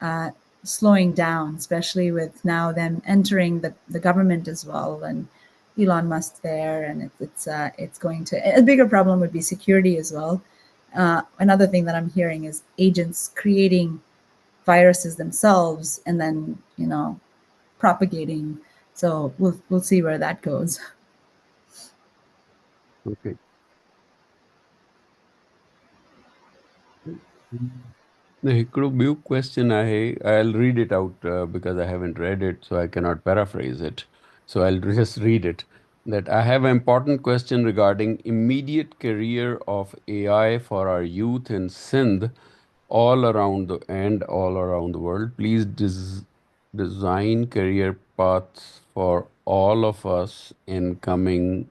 uh, slowing down, especially with now them entering the government as well, and Elon Musk there, and it's going to, a bigger problem would be security as well. Another thing that I'm hearing is agents creating viruses themselves and then propagating. So we'll see where that goes. Okay. The हिकिड़ो ॿियो question आहे, I'll read it out because I haven't read it, so I cannot paraphrase it. So I'll just read it. That I have an important question regarding immediate career of AI for our youth in Sindh, all around the world. Please design career paths for all of us in coming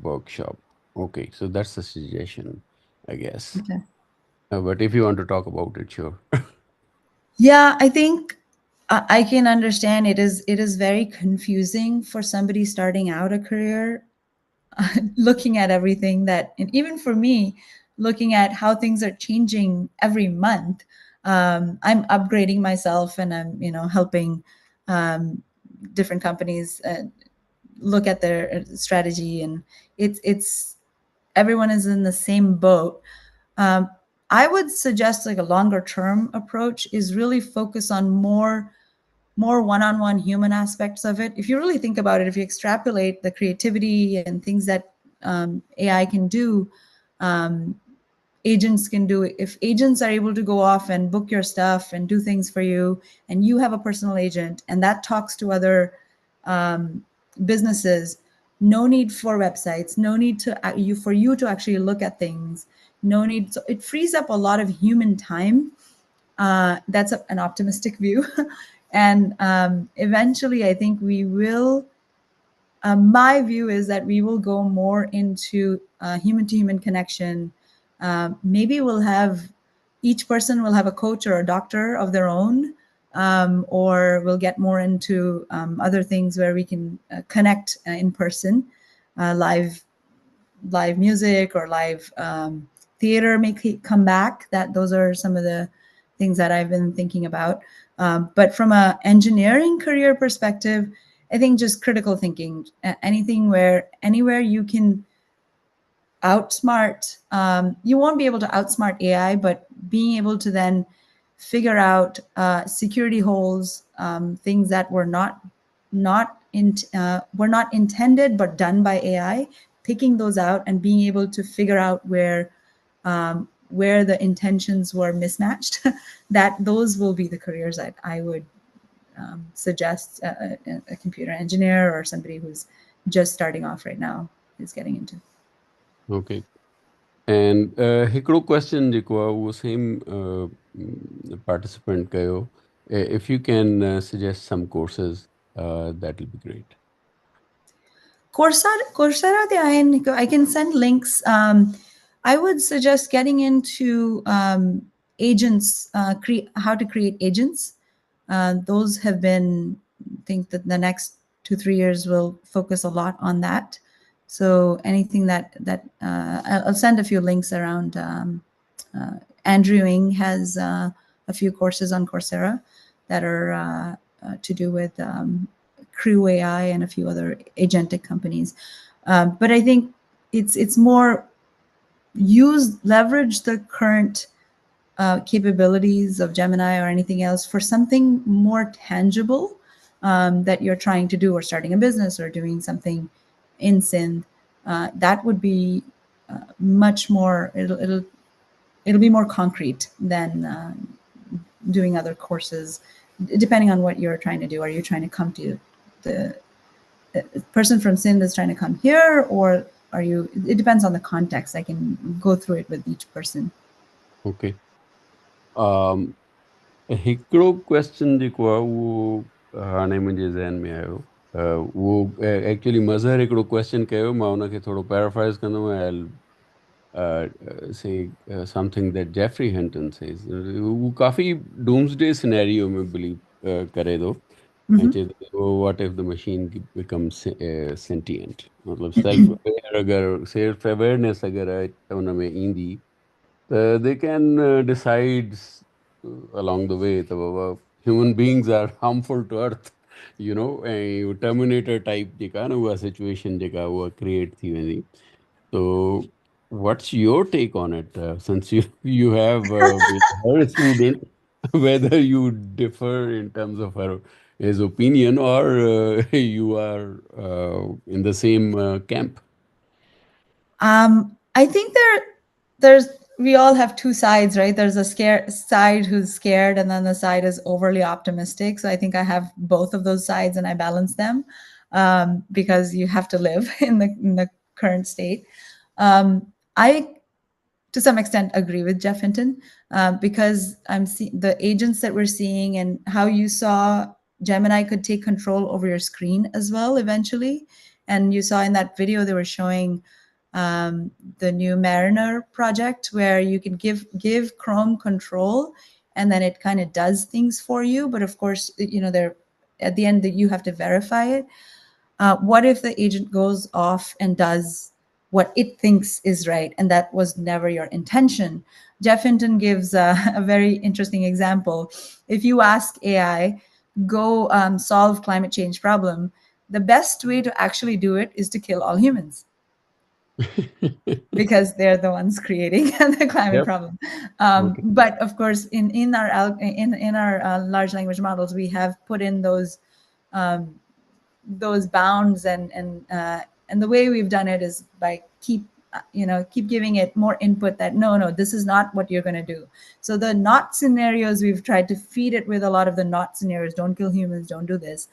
workshop. Okay, so that's the suggestion, I guess. Okay. But if you want to talk about it, sure. Yeah, I think I can understand it is very confusing for somebody starting out a career, looking at everything that, and even for me, looking at how things are changing every month. I'm upgrading myself, and I'm helping um, different companies look at their strategy, and it's everyone is in the same boat. um, I would suggest like a longer term approach is really focus on more one-on-one human aspects of it. If you really think about it, if you extrapolate the creativity and things that AI can do, um, agents can do. If agents are able to go off and book your stuff and do things for you, and you have a personal agent and that talks to other um, businesses, no need for websites, no need to for you to actually look at things, no need. So it frees up a lot of human time. That's an optimistic view. And eventually I think we will, my view is that we will go more into human to human connection. Maybe we'll have, each person will have a coach or a doctor of their own, or we'll get more into other things where we can connect in person, live music or live theater may come back. That those are some of the things that I've been thinking about. But from a engineering career perspective, I think just critical thinking, anything where anywhere you can outsmart, you won't be able to outsmart AI, but being able to then figure out security holes, things that were not intended but done by AI, picking those out and being able to figure out where the intentions were mismatched. That those will be the careers that I would suggest a computer engineer or somebody who's just starting off right now is getting into. Okay. And हिकिड़ो question जेको आहे उहो same participant कयो. If you can suggest some courses, that will be great. Coursera I can send links. I would suggest getting into agents, how to create agents. Those have been, I think that the next 2-3 years will focus a lot on that. So anything that I'll send a few links around. Andrew Ng has a few courses on Coursera that are to do with Crew AI and a few other agentic companies. But I think it's more leverage the current capabilities of Gemini or anything else for something more tangible that you're trying to do, or starting a business or doing something in synth. That would be much more. It'll be more concrete than doing other courses, depending on what you're trying to do. Are you trying to come to the person from Sind is trying to come here, or are you? It depends on the context. I can go through it with each person. Okay. um, हिकिड़ो question जेको आहे उहो हाणे मुंहिंजे ज़हन में आयो, उहो एक्चुअली मज़हर हिकिड़ो क्वेश्चन कयो, मां उनखे थोरो पैराफ्राइज़ कंदुमि ऐं say something that Jeffrey Hinton says. उहो काफ़ी डूम्सडे सिनेरियो में बिलीव करे थो ऐं Mm-hmm. चए थो what if the machine become sentient, मतिलबु सेल्फ अवेयर, अगरि सेल्फ अवेयरनेस अगरि उन में ईंदी they can decide along the way that human beings are harmful to earth, ऐं terminator type जेका न उहा situation जेका उहा create थी वेंदी। So what's your take on it, since you have been her student, whether you differ in terms of his opinion, or you are in the same camp? I think there's we all have two sides, right? There's a scared side who's scared, and then the side is overly optimistic. So I think I have both of those sides, and I balance them because you have to live in the current state. I to some extent agree with Jeff Hinton because I'm seeing the agents that we're seeing, and how you saw Gemini could take control over your screen as well eventually. And you saw in that video they were showing the new Mariner project, where you can give Chrome control, and then it kind of does things for you. But of course, they're at the end that you have to verify it. What if the agent goes off and does what it thinks is right, and that was never your intention? Jeff Hinton gives a very interesting example. If you ask AI, go solve climate change problem, the best way to actually do it is to kill all humans, because they're the ones creating the climate Yep. problem. Okay. But of course, in our large language models, we have put in um, those bounds, and the way we've done it is by keep giving it more input, that no, this is not what you're going to do. So the not scenarios, we've tried to feed it with a lot of the not scenarios: don't kill humans, don't do this.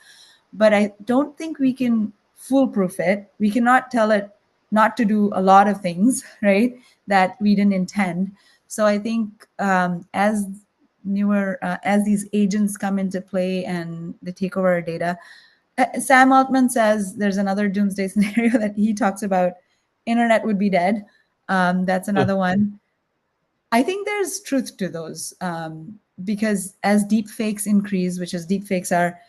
But I don't think we can foolproof it. We cannot tell it not to do a lot of things, right, that we didn't intend. So I think as these agents come into play and they take over our data, Sam Altman says there's another doomsday scenario that he talks about. Internet would be dead. That's another one. I think there's truth to those because as deep fakes increase, which is deep fakes are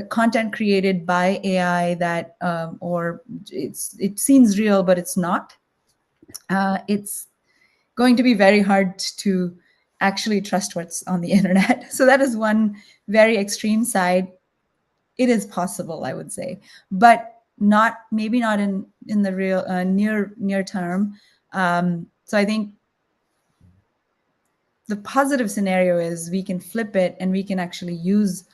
content created by AI that or it seems real but it's not. It's going to be very hard to actually trust what's on the internet. So that is one very extreme side. It is possible, I would say, but maybe not in the real near term. So I think the positive scenario is we can flip it, and we can actually use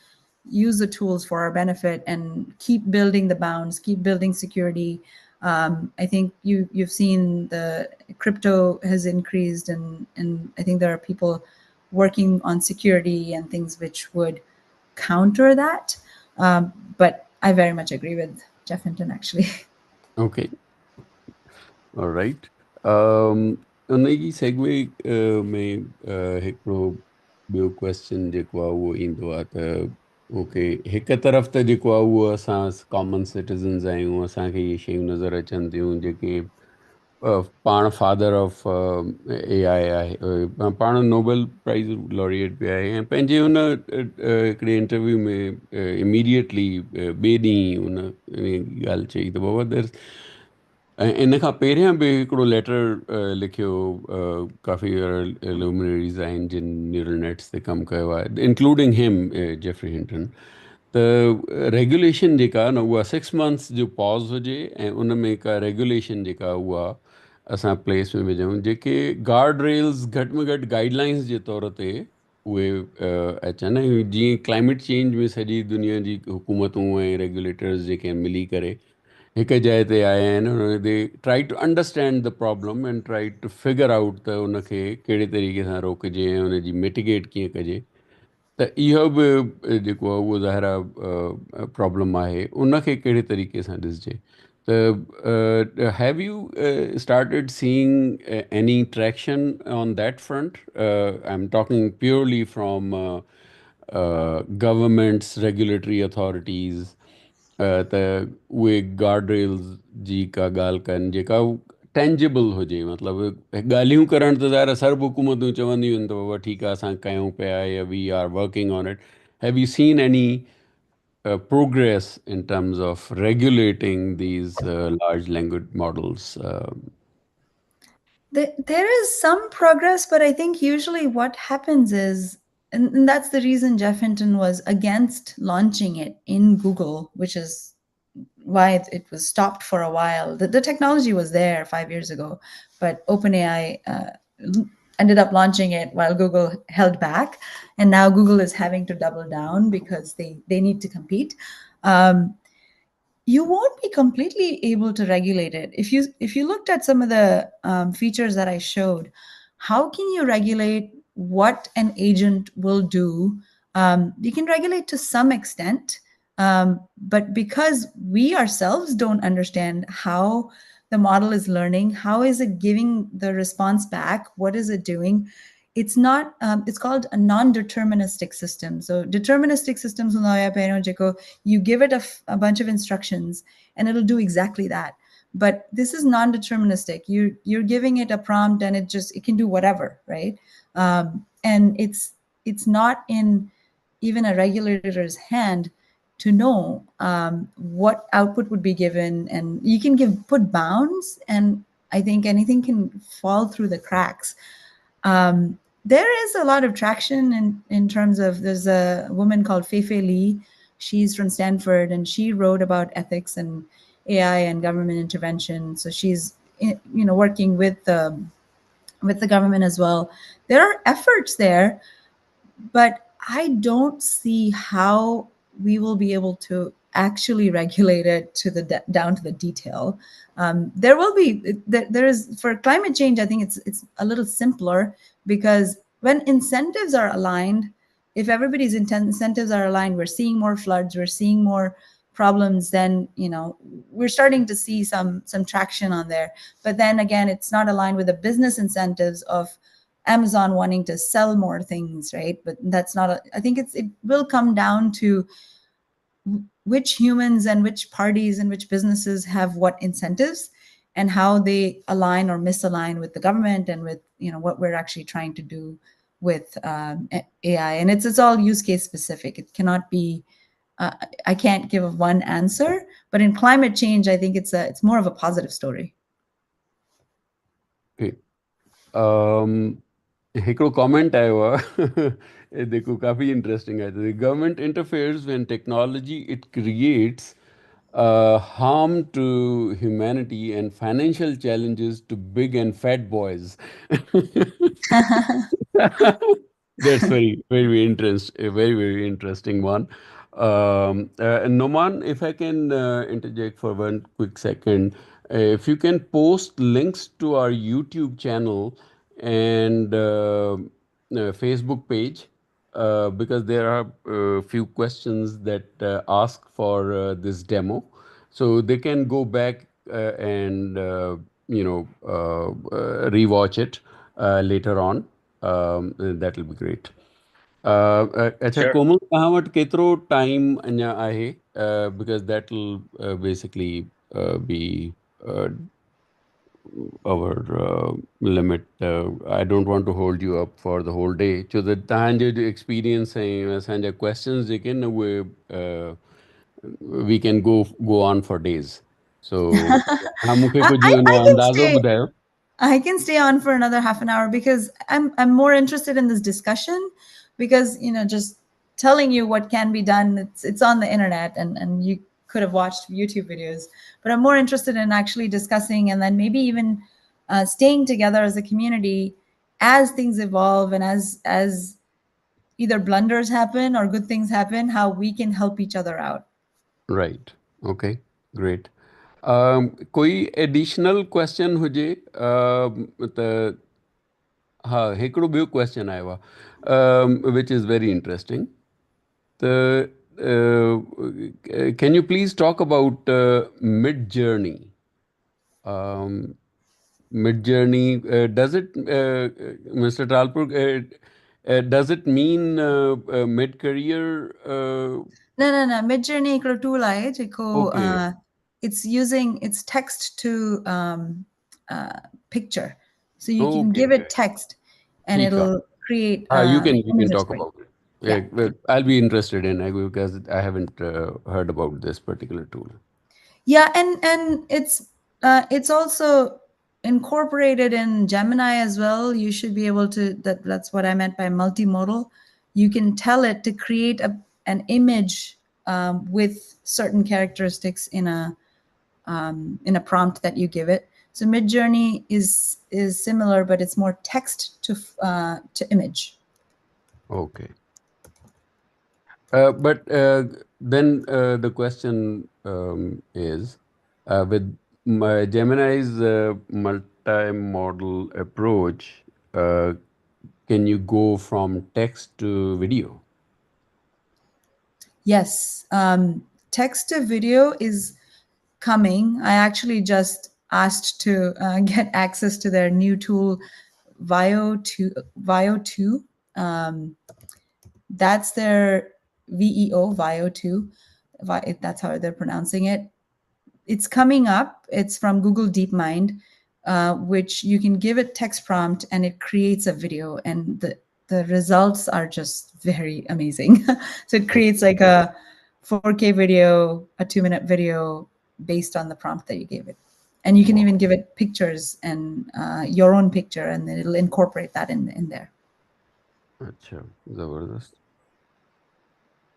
the tools for our benefit and keep building the bounds, keep building security. I think you've seen the crypto has increased, and I think there are people working on security and things which would counter that. But I very much agree with Jeff Hinton, actually. Okay. All right. उनजी segue में हिकिड़ो ॿियो question जेको आहे उहो ईंदो आहे त ओके, हिकु तरफ़ त जेको आहे उहो असां कॉमन सिटीज़न्स आहियूं, असांखे इहे शयूं नज़र अचनि थियूं जेके पाण फादर ऑफ ए आई आहे, पाण नोबेल प्राइज़ लॉरिएट बि आहे, ऐं पंहिंजे हुन हिकिड़े इंटरव्यू में इमीडिएटली ॿिए ॾींहुं उन ॻाल्हि चई त बाबा ऐं इन खां पहिरियां बि हिकिड़ो लेटर लिखियो काफ़ी लुमिनरीज़ आहिनि जिन न्यूरल नेट्स ते कमु कयो आहे, इंक्लूडिंग हिम जेफरी हिंटन। त रेगुलेशन जेका न उहा 6 मंथ्स जो पॉज़ हुजे ऐं उन में का रेगुलेशन जेका उहा असां प्लेस में विझूं जेके गार्ड रेल्स घटि में घटि गाइडलाइंस जे तौर ते उहे अचनि ऐं जीअं क्लाइमेट चेंज में सॼी दुनिया जी हुकूमतूं ऐं रेगुलेटर्स जेके आहिनि मिली करे हिकु जाइ ते आया आहिनि they try to understand the problem and try to figure out त उनखे कहिड़े तरीक़े सां रोकिजे ऐं उनजी मिटिगेट कीअं कजे त इहो बि जेको आहे उहो ज़ाहिर आहे प्रॉब्लम आहे उनखे कहिड़े तरीक़े सां ॾिसजे त have you started seeing any traction on that front? I'm talking purely from governments, regulatory authorities, त उहे गार्ड रेल्स जी का ॻाल्हि कनि जेका टेंजिबल हुजे मतिलबु ॻाल्हियूं करण त ज़ाहिर सर्व हुकूमतूं चवंदियूं आहिनि त बाबा ठीकु आहे असां कयूं पिया या we are working on it have you seen any progress in terms of regulating these large language models? There is some progress, but I think usually what happens is, and that's the reason Jeff Hinton was against launching it in Google, which is why it was stopped for a while. The technology was there 5 years ago, but OpenAI ended up launching it while Google held back, and now Google is having to double down because they need to compete. You won't be completely able to regulate it. If you looked at some of the features that I showed, how can you regulate what an agent will do? You can regulate to some extent, but because we ourselves don't understand how the model is learning, how is it giving the response back, what is it doing, it's not it's called a non-deterministic system. So deterministic systems, you give it a bunch of instructions and it'll do exactly that. But this is non-deterministic. You're giving it a prompt and it can do whatever, right? And it's not in even a regulator's hand to know what output would be given, and you can put bounds, and I think anything can fall through the cracks. There is a lot of traction in terms of, there's a woman called Feifei Li. She's from Stanford, and she wrote about ethics and AI and government intervention. So she's working with the government as well. There are efforts there, but I don't see how we will be able to actually regulate it to the down to the detail. There will be there is, for climate change, I think it's a little simpler, because when incentives are aligned, if everybody's incentives are aligned, we're seeing more floods, we're seeing more problems, then we're starting to see some traction on there. But then again, it's not aligned with the business incentives of Amazon wanting to sell more things, right? But that's not I think it will come down to which humans and which parties and which businesses have what incentives, and how they align or misalign with the government and with what we're actually trying to do with AI. And it's all use case specific. It cannot be I can't give one answer, but in climate change, I think it's more of a positive story. Okay. हिकिड़ो comment आयो आहे जेको काफ़ी interesting आहे The government interferes when technology it creates harm to humanity and financial challenges to big and fat boys. That's very interesting, a very interesting one. Noman, if I can interject for one quick second, if you can post links to our YouTube channel and Facebook page, because there are a few questions that ask for this demo, so they can go back and rewatch it later on. That will be great. अच्छा Sure. कोमल तव्हां वटि केतिरो time अञा आहे because that will basically be our limit. I don't want to hold you up for the whole day. छो त तव्हांजो जो एक्सपीरियंस ऐं असांजा क्वेश्चन्स जेके आहिनि न उहे we can go on for days. So तव्हां मूंखे कुझु I can अंदाज़ो stay. ॿुधायो. I can stay on for another half an hour, because I'm more interested in this discussion, because just telling you what can be done. It's on the internet, and you could have watched YouTube videos. But I'm more interested in actually discussing, and then maybe even staying together as a community as things evolve, and as either blunders happen or good things happen, how we can help each other out. Right. Okay. Great. कोई additional question हुजे त हाँ हिकिड़ो ॿियो question आयो आहे विच is very interesting त can you please talk about mid journey um, mid journey does it Mr. Talpur does it mean mid career No. Midjourney हिकिड़ो tool आहे जेको okay it's text to picture, so you can okay give it text and ठीक है it'll create you can images talk for you. about it. Yeah. Yeah, well, I'll be interested in it because I haven't heard about this particular tool. Yeah, and it's also incorporated in Gemini as well. You should be able to that's what I meant by multimodal. You can tell it to create an image with certain characteristics in a prompt that you give it. So Midjourney is similar, but it's more text to image. Okay. But then the question is with Gemini's multi-modal approach, uh, can you go from text to video? Yes, text to video is coming. I actually just asked to get access to their new tool, Vio 2. Um, that's their Vio 2. That's how they're pronouncing it. It's coming up. It's from Google DeepMind, which you can give it text prompt and it creates a video, and the results are just very amazing. So it creates like a 4K video, a 2-minute video based on the prompt that you gave it. And you can Wow. even give it pictures and your own picture, and then it'll incorporate that in there. Acha, Zabardast.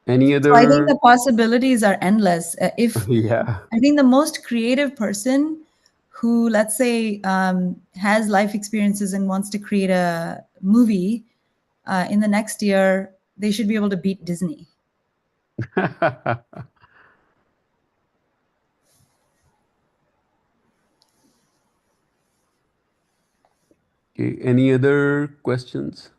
Any So I think other? the possibilities are endless. If Yeah. I think the most creative person who, let's say, has life experiences and wants to create a movie in the next year, they should be able to beat Disney. Okay, any other questions?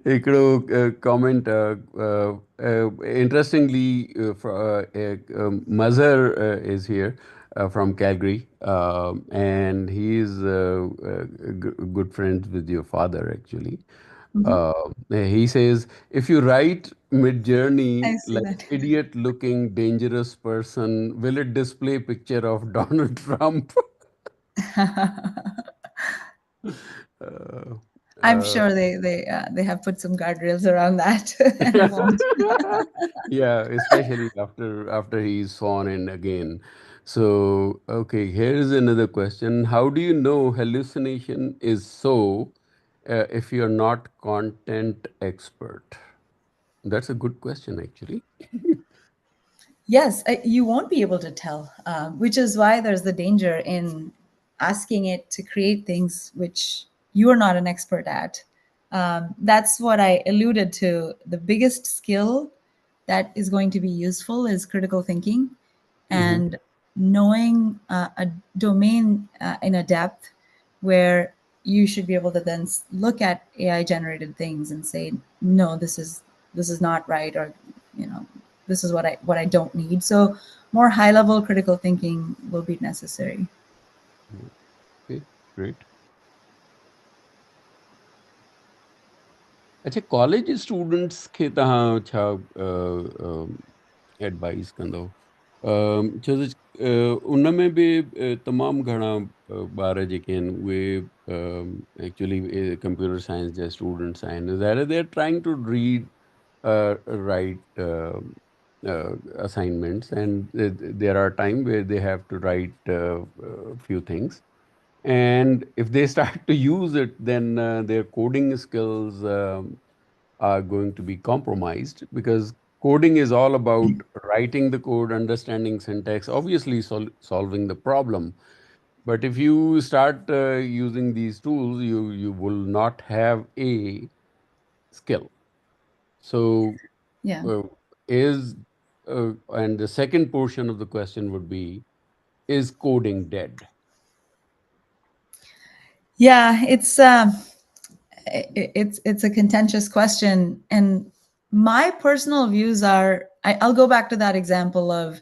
Ekdo comment interestingly Mazhar is here from Calgary and he is good friends with your father actually. Mhm. He says if you write mid I journey see like that. idiot looking dangerous person, will it display picture of Donald Trump? uh, I'm uh, sure they have put some guardrails around that and won't. yeah, especially after he's sworn in again. So, okay, here is another question. How do you know hallucination is so if you're not content expert? That's a good question, actually. Yes, you won't be able to tell, which is why there's the danger in asking it to create things which you are not an expert at. That's what I alluded to. The biggest skill that is going to be useful is critical thinking Hmm. and knowing a domain in a depth where you should be able to then look at AI generated things and say, no, this is not right, or you know, this is what I don't need. So more high level critical thinking will be necessary. Okay, great. अच्छा college students खे तव्हां छा advice कंदो छो त उन में बि तमामु घणा ॿार जेके आहिनि उहे एक्चुअली कंप्यूटर साइंस जा स्टूडेंट्स आहिनि they are trying to read write assignments and there are time where they have to write few things And if they start to use it, then their coding skills are going to be compromised, because coding is all about writing the code, understanding syntax, obviously solving the problem. But if you start using these tools, you will not have a skill. So, Yeah. uh, is and the second portion of the question would be: is coding dead? Yeah, it's a contentious question, and my personal views are I'll go back to that example of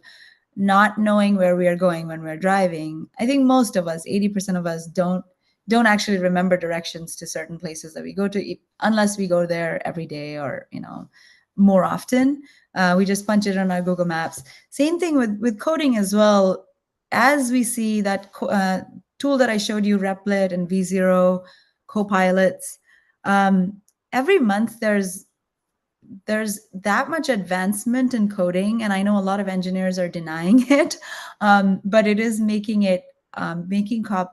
not knowing where we are going when we're driving. I think most of us, 80% of us, don't actually remember directions to certain places that we go to unless we go there every day or more often. We just punch it on our Google Maps. Same thing with coding as well. As we see that tool that I showed you, Replit and V0 copilots, um, every month there's that much advancement in coding, and I know a lot of engineers are denying it, but it is making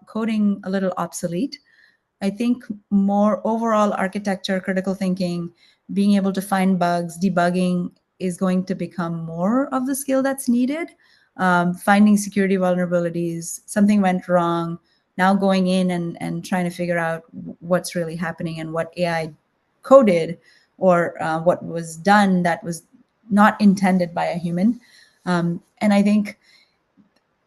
coding a little obsolete. I think more overall architecture, critical thinking, being able to find bugs, debugging is going to become more of the skill that's needed. Finding security vulnerabilities, something went wrong, now going in and trying to figure out what's really happening and what AI coded or what was done that was not intended by a human. And I think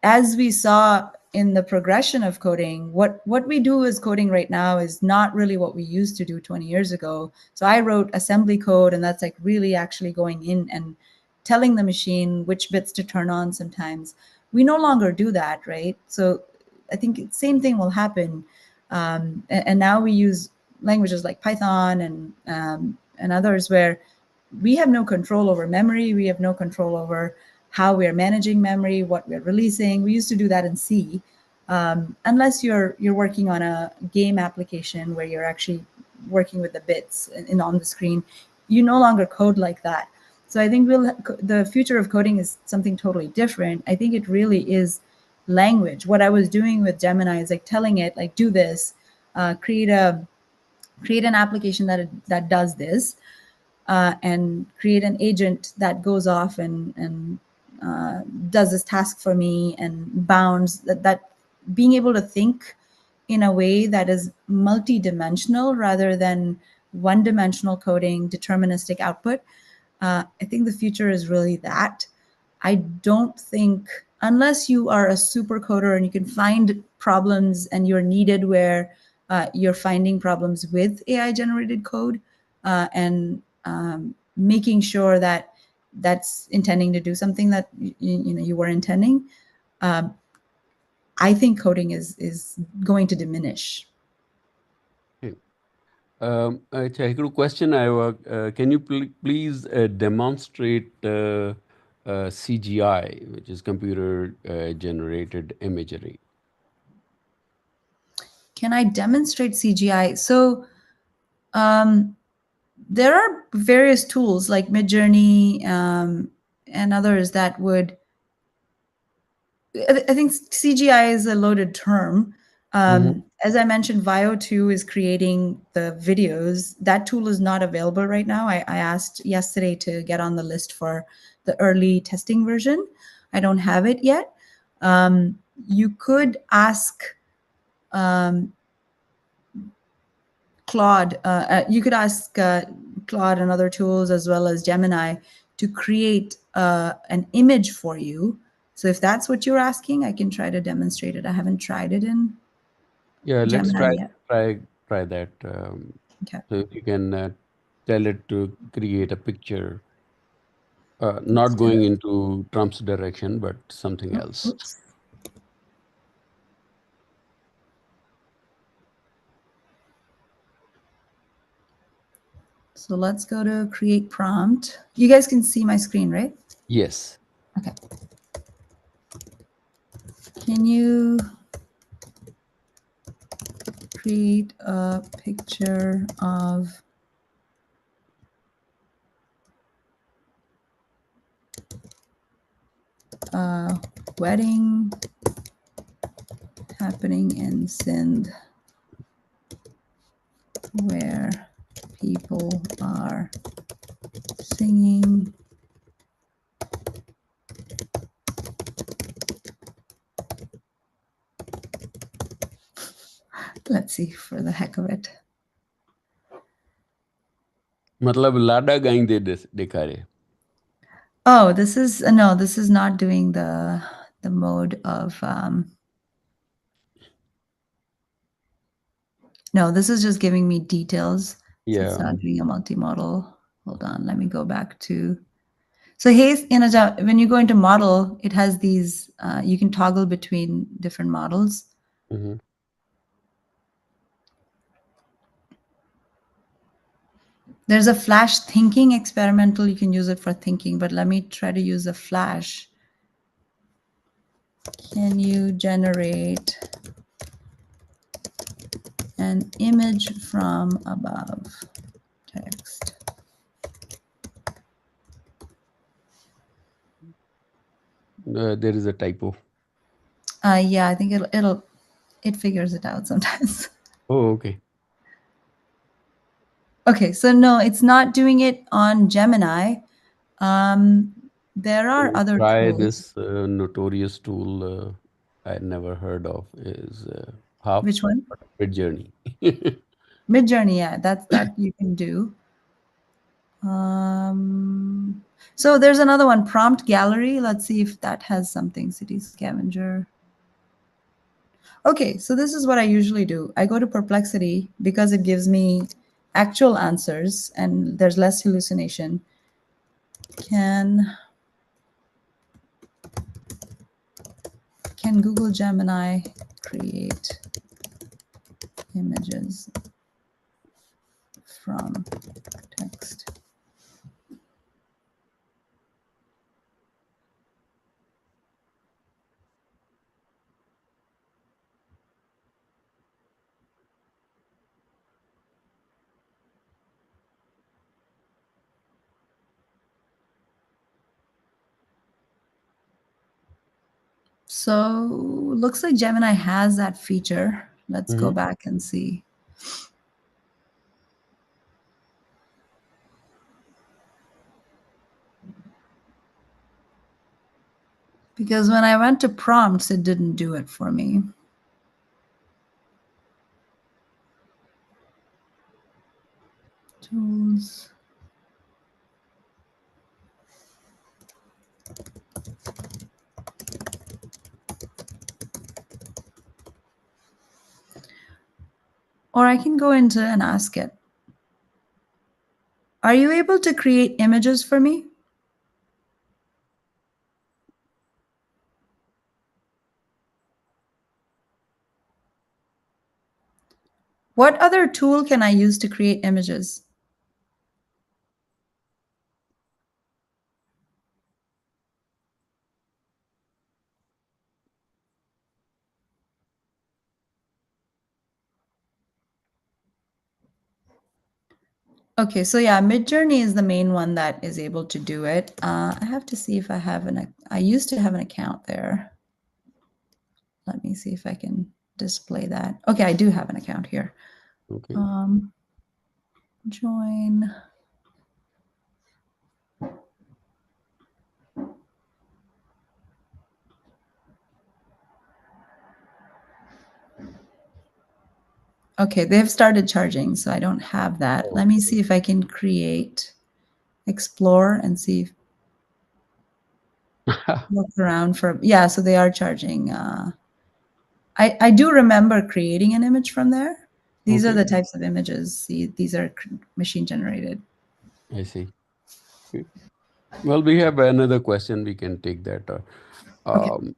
as we saw in the progression of coding, what we do as coding right now is not really what we used to do 20 years ago. So I wrote assembly code, and that's like really actually going in and telling the machine which bits to turn on sometimes. We no longer do that, right? So I think same thing will happen. And now we use languages like Python and others where we have no control over memory. We have no control over how we're managing memory, what we're releasing. We used to do that in C, unless you're working on a game application where you're actually working with the bits on the screen. You no longer code like that. So I think the future of coding is something totally different. I think it really is language. What I was doing with Gemini is like telling it like do this, create an application that does this, and create an agent that goes off and does this task for me and bounds that being able to think in a way that is multi-dimensional rather than one-dimensional coding, deterministic output. I think the future is really that. I don't think, unless you are a super coder and you can find problems and you're needed where you're finding problems with AI generated code, and making sure that that's intending to do something that you were intending. Um, I think coding is going to diminish. Okay. Chahikru, question I have, can you please demonstrate CGI, which is computer generated imagery? Can I demonstrate CGI? So there are various tools like Midjourney, and others that would. I think CGI is a loaded term. Hmm. As I mentioned, Vio 2 is creating the videos. That tool is not available right now. I asked yesterday to get on the list for the early testing version. I don't have it yet. You could ask um, you could ask Claude and other tools as well as Gemini to create an image for you. So if that's what you're asking, I can try to demonstrate it. I haven't tried it in Yeah, let's Gemini yet. try that. Okay. So if you can tell it to create a picture, Let's not do going it. into Trump's direction, but something Oh, else. oops. So let's go to create prompt. You guys can see my screen, right? Yes. Okay. Can you create a picture of a wedding happening in Sindh where people are singing. Let's see for the heck of it. मतलब लाडा गाइंदे दिखा रहे. Oh, this is no, this is not doing the mode of no, this is just giving me details. So it's Yeah. not doing a multimodal. Hold on, let me go back to. So here's when you go into model, it has these. You can toggle between different models. Mm-hmm. There's a flash thinking experimental. You can use it for thinking, but let me try to use a flash. Can you generate an image from above text? There is a typo. Yeah, I think it figures it out sometimes. Oh, okay. Okay, so no, it's not doing it on Gemini. There are So other try tools. this notorious tool I never heard of is half Which one? Mid Journey. Midjourney, yeah, that you can do. Um, so there's another one, prompt gallery. Let's see if that has something. City scavenger. Okay, so this is what I usually do. I go to Perplexity because it gives me actual answers and there's less hallucination. Can Google Gemini create images from text? So looks like Gemini has that feature. Let's go Mhm. back and see. Because when I went to prompts, it didn't do it for me. Tools. Or I can go into and ask it. Are you able to create images for me? What other tool can I use to create images? Okay, so yeah, Midjourney is the main one that is able to do it. I have to see if I have I used to have an account there. Let me see if I can display that. Okay, I do have an account here. Okay. Join. Okay, they've started charging, so I don't have that. Oh, Let me see if I can create, explore, and see, look around for, yeah, so they are charging. I do remember creating an image from there. These are okay. the types of images. See, these are machine generated. I see. Okay. Well, we have another question. We can take that. Okay. Um,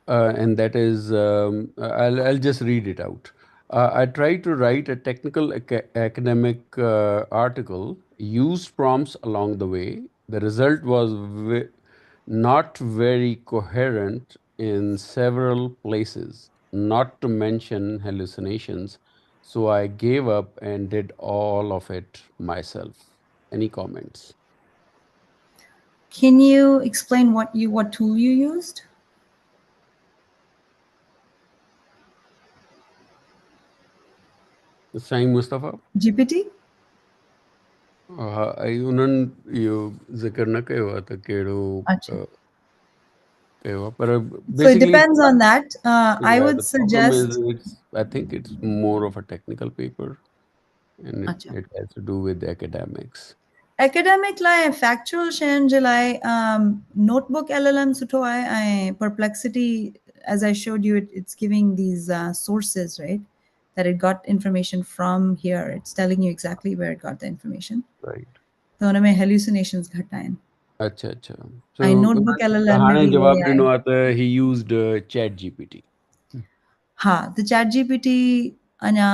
and that is, I'll just read it out. I tried to write a technical academic article, used prompts along the way. The result was not very coherent in several places, not to mention hallucinations. So I gave up and did all of it myself. Any comments? Can you explain what tool you used? Sai Mustafa GPT? ऐं उन्हनि इहो ज़िक्र न कयो आहे त कहिड़ो Acha. कयो आहे पर So it basically depends on that. I yeah would the problem is suggest. it's I think it's more of a technical paper and Acha. it has to do with academics. Academic लाइ factual शयुनि जे लाइ notebook LLM सुठो आहे ऐं perplexity, as I showed you, it's giving these sources, right? That it got information from here. It's telling you exactly where it got the information. Right. त हुन में hallucinations घटि आहिनि. अच्छा अच्छा ऐं so notebook LLM में हाणे बि उहो ई जवाब आहे. ॾिनो आहे त he used chat GPT. हा, त चैट जीपीटी अञा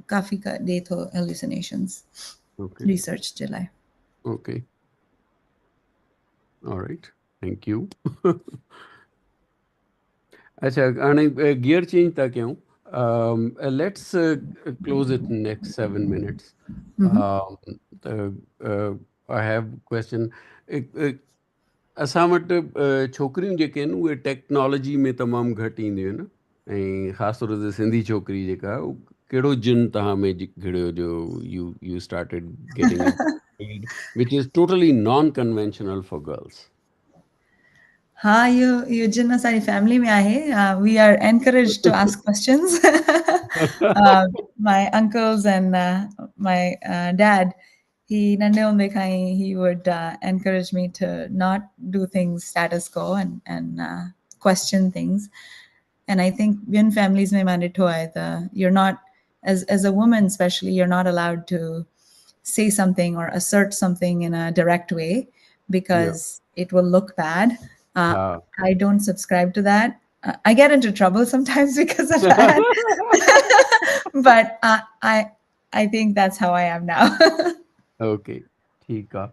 काफ़ी ॾे थो hallucinations Okay. research जे लाइ. Okay. All right. Thank you. अच्छा हाणे गियर चेंज था कयूं let's close it next 7 minutes त आई हैव क्वेश्चन असां वटि छोकिरियूं जेके आहिनि उहे टेक्नोलॉजी में तमामु घटि ईंदियूं आहिनि ऐं ख़ासि तौर ते सिंधी छोकिरी जेका आहे, उहो कहिड़ो जिन तव्हां में घिड़ियो जो you started getting in which is totally non conventional for girls. हा, इहो जिन असांजी फैमिली में आहे. We are encouraged to ask questions. My uncles and my dad, he नंढे हूंदे खां ई he would encourage me to not do things status quo and question things. And I think in families mein maine ॾिठो आहे त you're not, as a woman especially, you're not allowed to say something or assert something in a direct way Yeah. because it will look bad. Uh, Ha. I don't subscribe to that. I get into trouble sometimes because of that, but I think that's how I am now. Okay, ठीक है.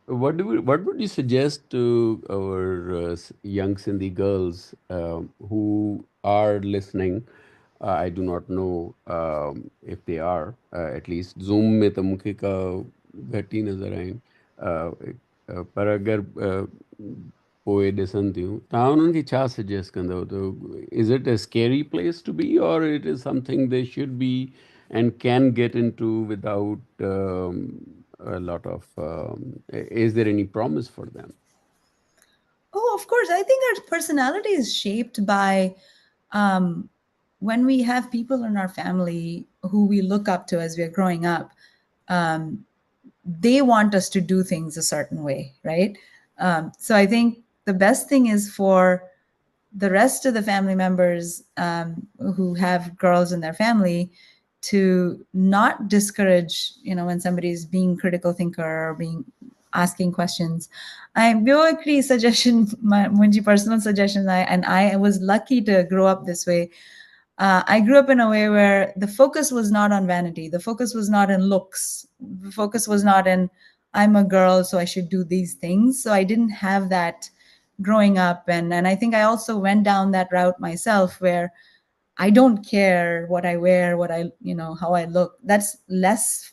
What would you suggest to our young Sindhi girls who are listening? I do not know if they are. At least Zoom में तो मुझे का घटी नज़र आइन. पर अगर पोइ ॾिसनि थियूं तव्हां उन्हनि खे छा सजेस्ट कंदव त is it a scary place to be or it is something they should be and can get into without a lot of is there any promise for them? Oh, of course. I think our personality is shaped by um, when we have people in our family who we look up to as we're growing up. Um, they want us to do things a certain way, right? So I think the best thing is for the rest of the family members who have girls in their family to not discourage, when somebody's being critical thinker or being asking questions. I'm ॿियो suggestion, my personal suggestion, and I was lucky to grow up this way. I grew up in a way where the focus was not on vanity. The focus was not in looks. The focus was not in, I'm a girl, so I should do these things. So I didn't have that growing up. And I think I also went down that route myself where I don't care what I wear, how I look. That's less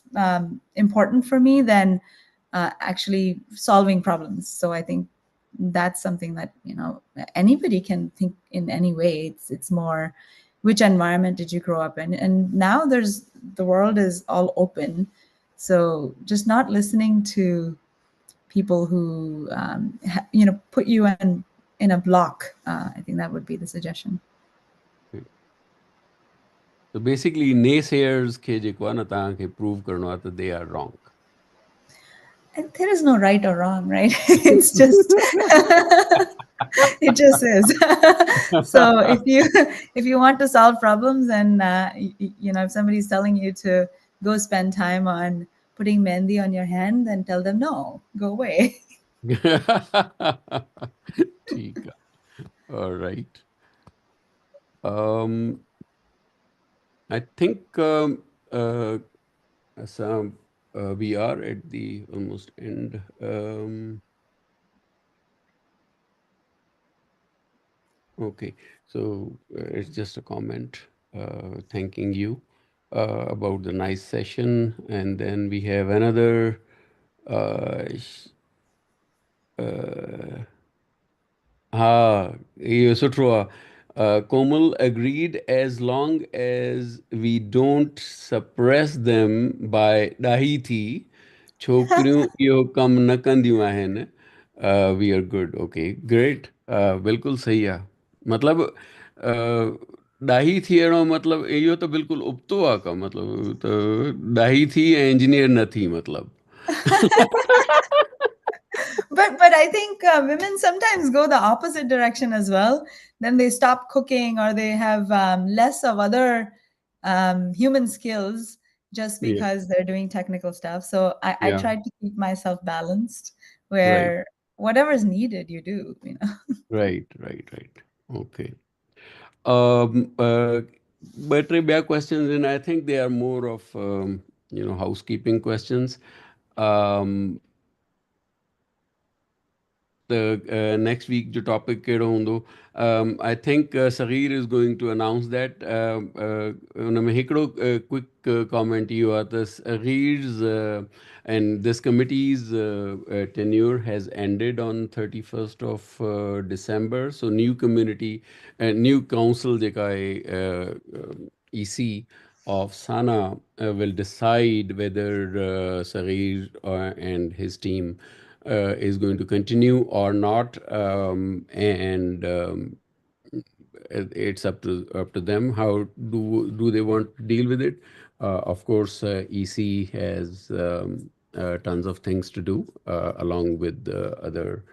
important for me than actually solving problems. So I think that's something that anybody can think in any way. It's more, which environment did you grow up in? And now the world is all open. So just not listening to people who put you in a block. I think that would be the suggestion. Okay. So basically naysayers खे जेको आहे न तव्हांखे prove करणो आहे त they are wrong. And there is no right or wrong, right? It's just it just is. So if you want to solve problems, and if somebody's telling you to go spend time on putting mehndi on your hand, then tell them no, go away. ठीक है. All right. Um, I think some, we are at the almost end. Okay, so it's just a comment thanking you about the nice session, and then we have another. Uh, हा इहो सुठो आहे Komal agreed as long as we don't suppress them by dahi thi, chokriyon iyo kam na kandiyon ahen, we are good. Okay, great. बिल्कुल सही है. मतलब डाही थी एनो मतलब यो तो बिल्कुल उपतो आका मतलब तो डाही थी इंजीनियर न थी मतलब. But I think women sometimes go the opposite direction as well. Then they stop cooking or they have less of other human skills just Yeah, because they're doing technical stuff. So I yeah, tried to keep myself balanced right, where whatever is needed, you do, you know. right, right, right. Okay. But Rebecca questions, and I think they are more of housekeeping questions. Um, the next week the topic kehdo hundo. I think Saghir is going to announce that. Una mein hikdo quick comment you are this Saghir's and this committee's tenure has ended on 31st of December. So new community, new council jeka EC of Sana will decide whether Saghir and his team is going to continue or not, and it's up to them. How do they want to deal with it? Of course, EC has tons of things to do along with the other.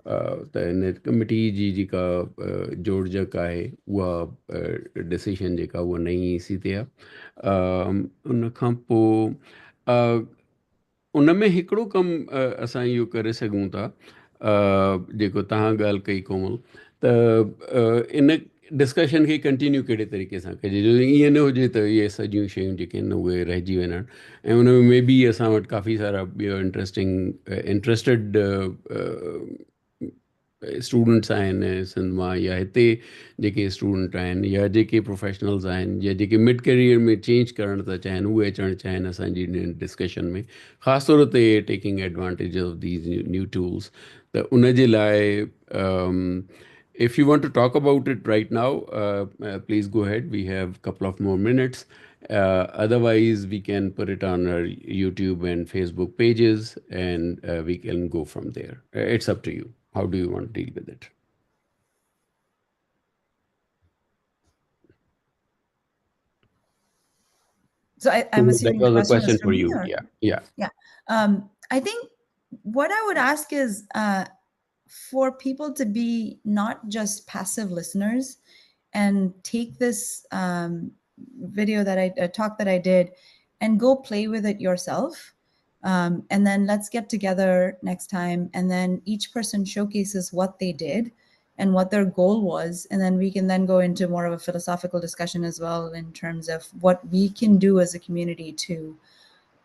The committee जी का जोड़ जका है उहा decision जेका उहा नई सी ते आहे. उन खां पोइ उन में हिकिड़ो कमु असां इहो करे सघूं था, जेको तव्हां ॻाल्हि कई कोमल, त इन डिस्कशन खे कंटिन्यू कहिड़े तरीक़े सां कजे, जो ईअं न हुजे त इहे सॼियूं शयूं जेके आहिनि उहे रहिजी वञनि. ऐं उन में बि असां वटि काफ़ी सारा ॿियो इंट्रस्टेड स्टूडेंट्स आहिनि सिंध मां, या हिते जेके स्टूडेंट आहिनि, या जेके प्रोफेशनल्स आहिनि, या जेके मिड करियर में चेंज करणु था चाहिनि, उहे अचणु चाहिनि असांजी डिस्कशन में, ख़ासि तौर ते taking advantage of these new tools. त उन जे लाइ if you want to talk about it right now, please go ahead. We have a couple of more minutes. Otherwise, we can put it on our YouTube and Facebook pages, and we can go from there. It's up to you. How do you want to deal with it? So I'm So that assuming the was a question was question for for me, you. or Yeah, yeah. yeah. I think what I would ask is for people to be not just passive listeners and take this video that a talk that I did and go play with it yourself. And then let's get together next time. And then each person showcases what they did and what their goal was. And then we can then go into more of a philosophical discussion as well in terms of what we can do as a community to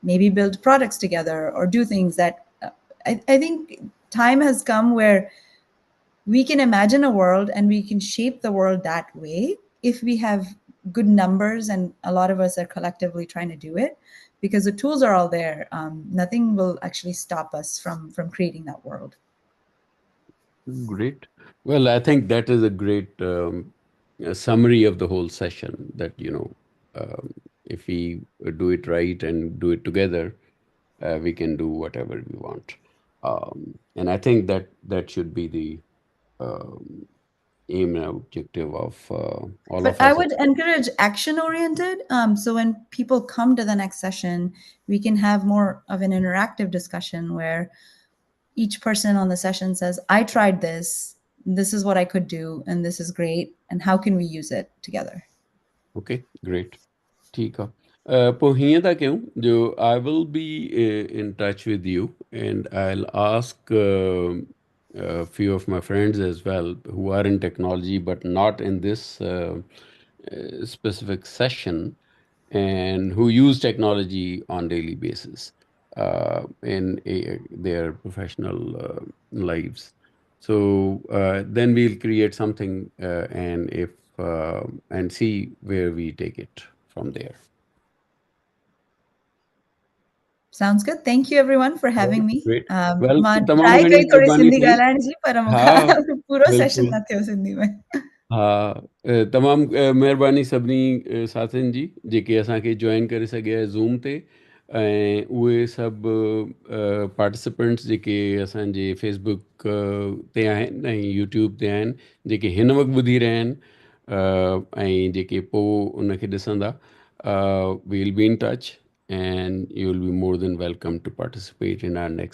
maybe build products together or do things that I think time has come where we can imagine a world and we can shape the world that way if we have good numbers and a lot of us are collectively trying to do it, because the tools are all there. Nothing will actually stop us from creating that world. Great. Well, I think that is a great summary of the whole session. That if we do it right and do it together, we can do whatever we want. And I think that should be the um, aim and objective of all But of I us. would encourage action oriented. So when people come to the next session, we can have more of an interactive discussion where each person on the session says, I tried this is what I could do, and this is great, and how can we use it together? Okay, great. ठीक है. पोइ हीअं था कयूं जो I will be in touch with you, and I'll ask a few of my friends as well who are in technology but not in this specific session, and who use technology on daily basis in their professional lives. So then we'll create something, and see where we take it from there. Sounds good. Thank you everyone for having me. Great. Well, मां तमामु try घणी कई थोड़ी महिरबानी सिंधी अथई. ॻाल्हाइण जी, पर हा, मूंखां पूरो सेशन बिल्कुलु. न थियो सिंधी में. हा तमामु महिरबानी सभिनी साथियुनि जी जेके असांखे जॉइन करे सघिया ज़ूम ते ऐं उहे सभु पार्टिसिपेंट्स जेके असांजे फेसबुक ते आहिनि ऐं यूट्यूब ते आहिनि जेके हिन वक़्तु ॿुधी रहिया आहिनि ऐं जेके पोइ उनखे ॾिसंदा we will be in touch and you will be more than welcome to participate in our next